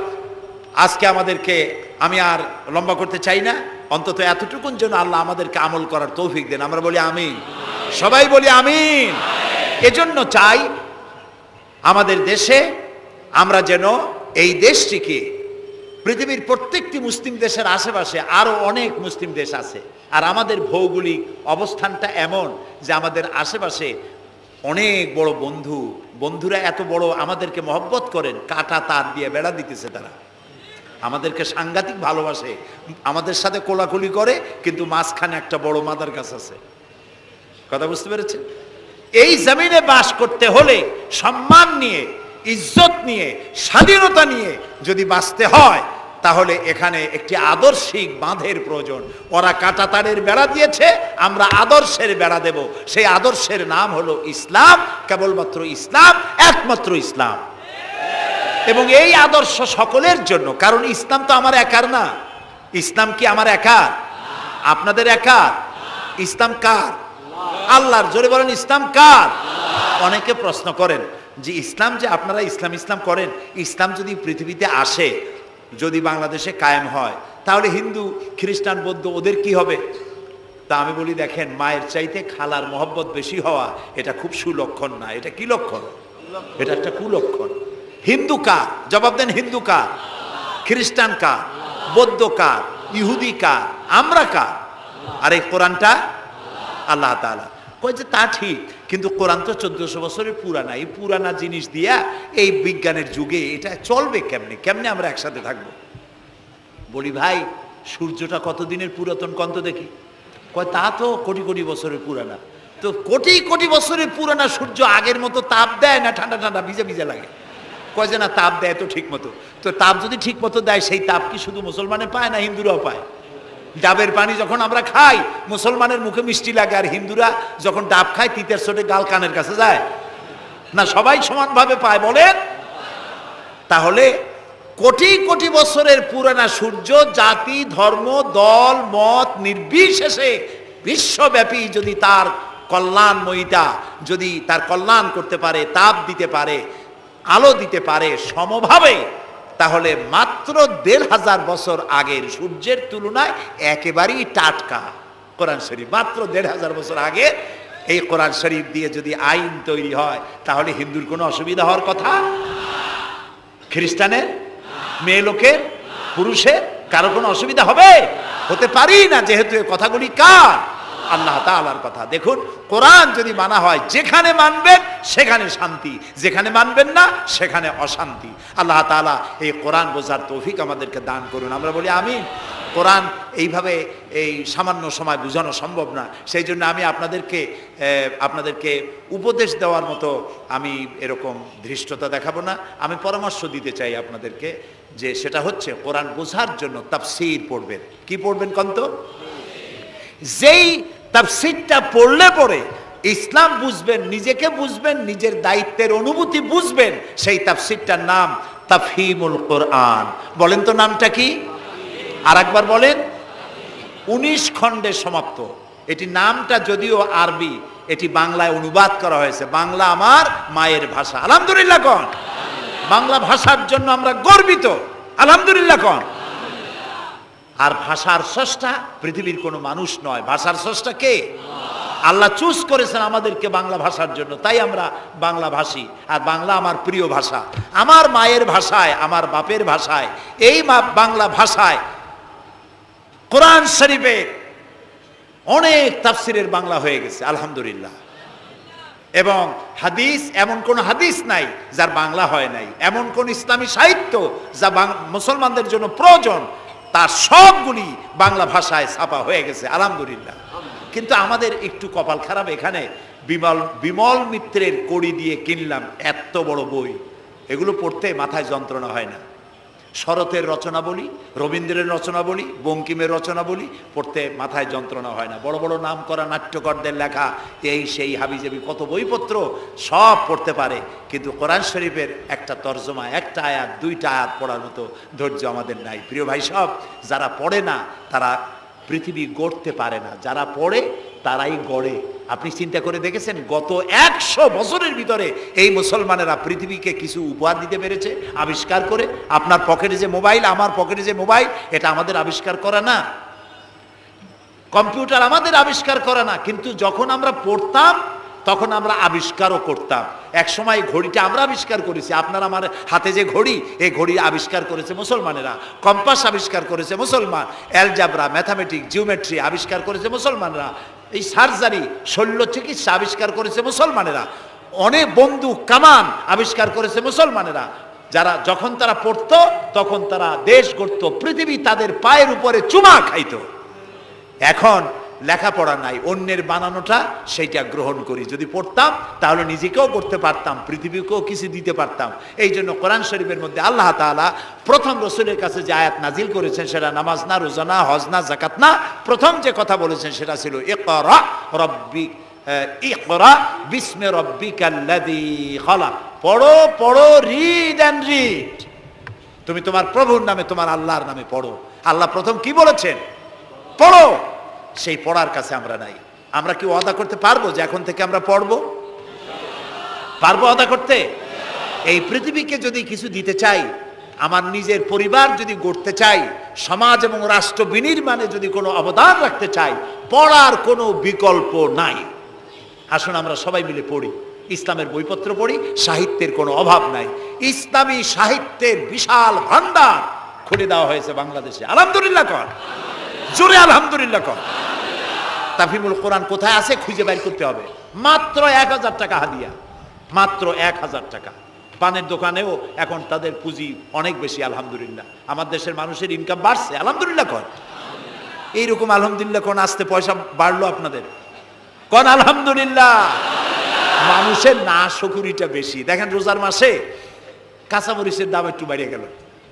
Speaker 2: আজকে আমাদেরকে, আমি আর লম্বা করতে চাই না, অন্তত এতটুকুন যেন আল্লাহ আমাদেরকে আমল করার তৌফিক দেন। আমরা বলি আমিন, সবাই বলি আমিন। এজন্য চাই আমাদের দেশে আমরা যেন এই দেশটিকে, পৃথিবীর প্রত্যেকটি মুসলিম দেশের আশেপাশে আরো অনেক মুসলিম দেশ আছে, আর আমাদের ভৌগোলিক অবস্থানটা এমন যে আমাদের আশেপাশে অনেক বড় বন্ধুরা এত বড় আমাদেরকে মহব্বত করেন, কাটা তার দিয়ে বেড়া দিতেছে। তারা আমাদেরকে সাংঘাতিক ভালোবাসে, আমাদের সাথে কোলাকুলি করে, কিন্তু মাঝখানে একটা বড় মাদার গাছ আছে। কথা বুঝতে পেরেছেন? এই জমিনে বাস করতে হলে সম্মান নিয়ে, ইজ্জত নিয়ে, স্বাধীনতা নিয়ে যদি বাঁচতে হয় তাহলে এখানে একটি আদর্শিক বাঁধের প্রয়োজন। ওরা কাঁটা তারের বেড়া দিয়েছে, আমরা আদর্শের বেড়া দেব। সেই আদর্শের নাম হলো ইসলাম, কেবলমাত্র ইসলাম, একমাত্র ইসলাম। এবং এই আদর্শ সকলের জন্য, কারণ ইসলাম তো আমার একার না। ইসলাম কি আমার একার? আপনাদের একার? ইসলাম কার? আল্লাহর। জোরে বলেন ইসলাম কার? অনেকে প্রশ্ন করেন যে ইসলাম যে আপনারা ইসলাম করেন, ইসলাম যদি পৃথিবীতে আসে, যদি বাংলাদেশে কায়েম হয়, তাহলে হিন্দু খ্রিস্টান বৌদ্ধ ওদের কি হবে? তা আমি বলি দেখেন, মায়ের চাইতে খালার মহব্বত বেশি হওয়া এটা খুব সুলক্ষণ না। এটা কি লক্ষণ? এটা একটা কুলক্ষণ। হিন্দু কার? জবাব দেন। হিন্দু কার? খ্রিস্টান কার? বৌদ্ধ কার? ইহুদি কার? আমরা কার? আর এই কোরআনটা আল্লাহ তাআলা। কয় যে তা ঠিক, কিন্তু কোরআন তো 1400 বছরের পুরানা। এই পুরানা জিনিস দিয়া এই বিজ্ঞানের যুগে এটা চলবে কেমনে? কেমনে আমরা একসাথে থাকবো? বলি ভাই, সূর্যটা কতদিনের পুরাতন কন্ত দেখি? কয় তা তো কোটি কোটি বছরের পুরানা। তো কোটি কোটি বছরের পুরানা সূর্য আগের মতো তাপ দেয় না ঠান্ডা ঠান্ডা ভিজে ভিজে লাগে? কয় যে না, তাপ দেয় তো ঠিক মতো। তো তাপ যদি ঠিক মতো দেয়, সেই তাপ কি শুধু মুসলমানে পায় না হিন্দুরাও পায়? ডাবের পানি যখন আমরা খাই, মুসলমানের মুখে মিষ্টি লাগে, আর হিন্দুরা যখন ডাব খায় তিতের চোটে গাল কানের কাছে যায় না? সবাই সমানভাবে পায় বলেন? তাহলে কোটি কোটি বছরের পুরানা সূর্য জাতি ধর্ম দল মত নির্বিশেষে বিশ্বব্যাপী যদি তার কল্যাণময়িতা, যদি তার কল্যাণ করতে পারে, তাপ দিতে পারে, আলো দিতে পারে সমভাবে, তাহলে মাত্র 1500 বছর আগের সূর্যের তুলনায় একেবারেই টাটকা কোরআন শরীফ। মাত্র 1500 বছর আগে এই কোরআন শরীফ দিয়ে যদি আইন তৈরি হয়, তাহলে হিন্দুর কোনো অসুবিধা হওয়ার কথা? খ্রিস্টানের, মেয়ে লোকের, পুরুষের কারো কোনো অসুবিধা হবে? হতে পারি না, যেহেতু এই কথাগুলি কার? আল্লাহ তাআলার কথা। দেখুন, কোরআন যদি মানা হয়, যেখানে মানবেন সেখানে শান্তি, যেখানে মানবেন না সেখানে অশান্তি। আল্লাহ তাআলা এই কোরআন বোঝার তৌফিক আমাদেরকে দান করুন। আমরা বলি আমিন। কোরআন এইভাবে এই সামান্য সময় বোঝানো সম্ভব না, সেই জন্য আমি আপনাদেরকে উপদেশ দেওয়ার মতো আমি এরকম ধৃষ্টতা দেখাবো না। আমি পরামর্শ দিতে চাই আপনাদেরকে, যে সেটা হচ্ছে কোরআন বোঝার জন্য তাফসীর পড়বেন। কি পড়বেন কন্ত? যেই তাফসীরটা পড়লে পরে ইসলাম বুঝবেন, নিজেকে বুঝবেন, নিজের দায়িত্বের অনুভূতি বুঝবেন, সেই তাফসীরটার নাম তাফহিমুল কোরআন। বলেন তো নামটা কি? আর একবার বলেন। 19 খণ্ডে সমাপ্ত। এটি নামটা যদিও আরবি, এটি বাংলায় অনুবাদ করা হয়েছে। বাংলা আমার মায়ের ভাষা, আলহামদুলিল্লাহ কোন। বাংলা ভাষার জন্য আমরা গর্বিত, আলহামদুলিল্লাহ কোন। আর ভাষার স্রষ্টা পৃথিবীর কোনো মানুষ নয়, ভাষার স্রষ্টা কে? আল্লাহ চুজ করেছেন আমাদেরকে বাংলা ভাষার জন্য, তাই আমরা বাংলা ভাষী। আর বাংলা আমার প্রিয় ভাষা, আমার মায়ের ভাষায়, আমার বাপের ভাষায়, এই বাংলা ভাষায় কোরআন শরীফে অনেক তাফসিরের বাংলা হয়ে গেছে, আলহামদুলিল্লাহ। এবং হাদিস, এমন কোন হাদিস নাই যার বাংলা হয় নাই। এমন কোন ইসলামী সাহিত্য যা মুসলমানদের জন্য প্রয়োজন, তার সবগুলি বাংলা ভাষায় ছাপা হয়ে গেছে, আলহামদুলিল্লাহ। কিন্তু আমাদের একটু কপাল খারাপ, এখানে বিমল মিত্রের কড়ি দিয়ে কিনলাম এত বড় বই, এগুলো পড়তে মাথায় যন্ত্রণা হয় না। শরতের রচনা বলি, রবীন্দ্রের রচনা বলি, বঙ্কিমের রচনা বলি, পড়তে মাথায় যন্ত্রণা হয় না। বড় বড় নাম করা নাট্যকারদের লেখা এই সেই হাবিজাবি কত বইপত্র, সব পড়তে পারে, কিন্তু কোরআন শরীফের একটা তর্জমা, একটা আয়াত, 2টা আয়াত পড়ার মতো ধৈর্য আমাদের নাই। প্রিয় ভাই সব, যারা পড়ে না তারা পৃথিবী গড়তে পারে না, যারা পড়ে তারাই গড়ে। আপনি চিন্তা করে দেখেছেন, গত 100 বছরের ভিতরে এই মুসলমানেরা পৃথিবীকে কিছু উপহার দিতে পেরেছে আবিষ্কার করে। আপনার পকেটে যে মোবাইল, আমার পকেটে যে মোবাইল, এটা আমাদের আবিষ্কার করা না? কম্পিউটার আমাদের আবিষ্কার করা না? কিন্তু যখন আমরা পড়তাম তখন আমরা আবিষ্কারও করতাম। এক সময় ঘড়িটা আমরা আবিষ্কার করেছি। আপনার আমার হাতে যে ঘড়ি, এই ঘড়ি আবিষ্কার করেছে মুসলমানেরা। কম্পাস আবিষ্কার করেছে মুসলমান। অ্যালজাবরা, ম্যাথামেটিক্স, জিওমেট্রি আবিষ্কার করেছে মুসলমানরা। এই সার্জারি, শল্য চিকিৎসা আবিষ্কার করেছে মুসলমানেরা। অনেক বন্দুক, কামান আবিষ্কার করেছে মুসলমানেরা। যখন তারা পড়তো তখন তারা দেশ গড়ত, পৃথিবী তাদের পায়ের উপরে চুমা খাইতো। এখন লেখাপড়া নাই, অন্যের বানানোটা সেইটা গ্রহণ করি। যদি পড়তাম তাহলে নিজেকেও করতে পারতাম, পৃথিবীকেও কিছু দিতে পারতাম। এই জন্য কোরআন শরীফের মধ্যে আল্লাহ তাআলা প্রথম রসুলের কাছে যে আয়াত নাজিল করেছেন, সেটা নামাজ না, রোজা না, হজ না, যাকাত না। প্রথম যে কথা বলেছেন সেটা ছিল ইকরা বিসমি রাব্বিকাল্লাযী খালাক। পড়ো পড়ো, রিড অ্যান্ড রিড। তুমি তোমার প্রভুর নামে, তোমার আল্লাহর নামে পড়ো। আল্লাহ প্রথম কি বলেছেন? পড়ো। সেই পড়ার কাছে আমরা নাই। আমরা কি ওয়াদা করতে পারবো যে এখন থেকে আমরা পড়বো? পারবো ওয়াদা করতে? এই পৃথিবীকে যদি কিছু দিতে চাই, আমার নিজের পরিবার যদি গড়তে চাই, সমাজ এবং রাষ্ট্র বিনির্মাণে যদি কোনো অবদান রাখতে চাই, পড়ার কোনো বিকল্প নাই। আসুন আমরা সবাই মিলে পড়ি, ইসলামের বইপত্র পড়ি, সাহিত্যের কোনো অভাব নাই। ইসলামী সাহিত্যের বিশাল ভান্ডার খুলে দেওয়া হয়েছে বাংলাদেশে। আলহামদুলিল্লাহ কর, জোরে আলহামদুলিল্লাহ কর। তাফহিমুল কোরআন কোথায় আছে খুঁজে বের করতে হবে। মাত্র 1000 টাকা হাদিয়া, মাত্র 1000 টাকা। পানের দোকানেও এখন তাদের পুঁজি অনেক বেশি। আলহামদুলিল্লাহ, আমার দেশের মানুষের ইনকাম বাড়ছে। আলহামদুলিল্লাহ কর, এইরকম আলহামদুলিল্লাহ কোন আসতে পয়সা বাড়লো আপনাদের, কোন আলহামদুলিল্লাহ। মানুষের না শুকুরিটা বেশি। দেখেন রোজার মাসে কাঁচামরিচের দাম একটু বেড়ে গেল,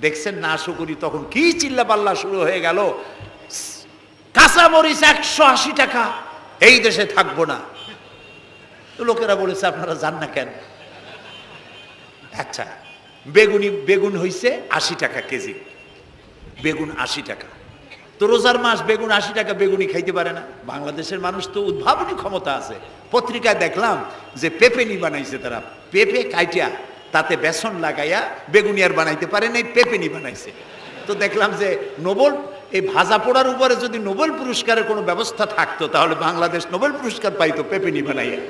Speaker 2: দেখছেন না শুকুরি, তখন কি চিল্লা পাল্লা শুরু হয়ে গেল। কাঁচামরিচ 180 টাকা, এই দেশে থাকবো না। লোকেরা বলেছে আপনারা যান না কেন? আচ্ছা, বেগুন হইছে 80 টাকা কেজি, বেগুন 80 টাকা। তো রোজার মাস বেগুন 80 টাকা, বেগুনি খাইতে পারে না। বাংলাদেশের মানুষ তো উদ্ভাবনী ক্ষমতা আছে। পত্রিকায় দেখলাম যে পেঁপেনি বানাইছে তারা, পেঁপে কাইটিয়া তাতে বেসন লাগাইয়া বেগুনি আর বানাইতে পারে নাই, পেঁপেনি বানাইছে। তো দেখলাম যে নোবেল, এই ভাজা পোড়ার উপরে যদি নোবেল পুরস্কারের কোনো ব্যবস্থা থাকতো তাহলে বাংলাদেশ নোবেল পুরস্কার পাইতো পেঁপেনি বানাইয়া।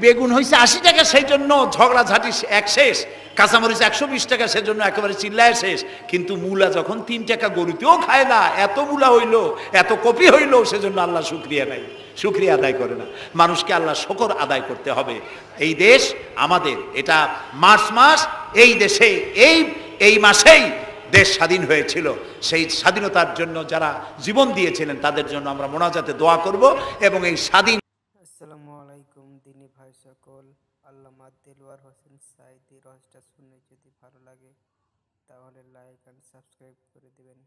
Speaker 2: বেগুন হয়েছে 80 টাকা, সেই জন্য ঝগড়াঝাটি এক শেষ। কাঁচামরিচ 120 টাকা, সেজন্য একেবারে চিল্লায় শেষ। কিন্তু মূলা যখন 3 টাকা, গরুতেও খায় না। এত মূলা হইলো, এত কপি হইলো, সেজন্য আল্লাহ শুকরিয়া নাই, শুকরিয়া আদায় করে না। মানুষকে আল্লাহ শুকর আদায় করতে হবে। এই দেশ আমাদের, এটা মার্চ মাস, এই দেশে এই মাসেই দেশ স্বাধীন হয়েছিল। সেই স্বাধীনতার জন্য যারা জীবন দিয়েছিলেন তাদের জন্য আমরা মোনাজাতে দোয়া করব। এবং এই স্বাধীন
Speaker 1: আসসালামু আলাইকুম দিনী ভাই সকল। আল্লামা দেলোয়ার হোসেন সাঈদী রহস্যটা শুনে যদি ভালো লাগে তাহলে লাইক অ্যান্ড সাবস্ক্রাইব করে দিবেন।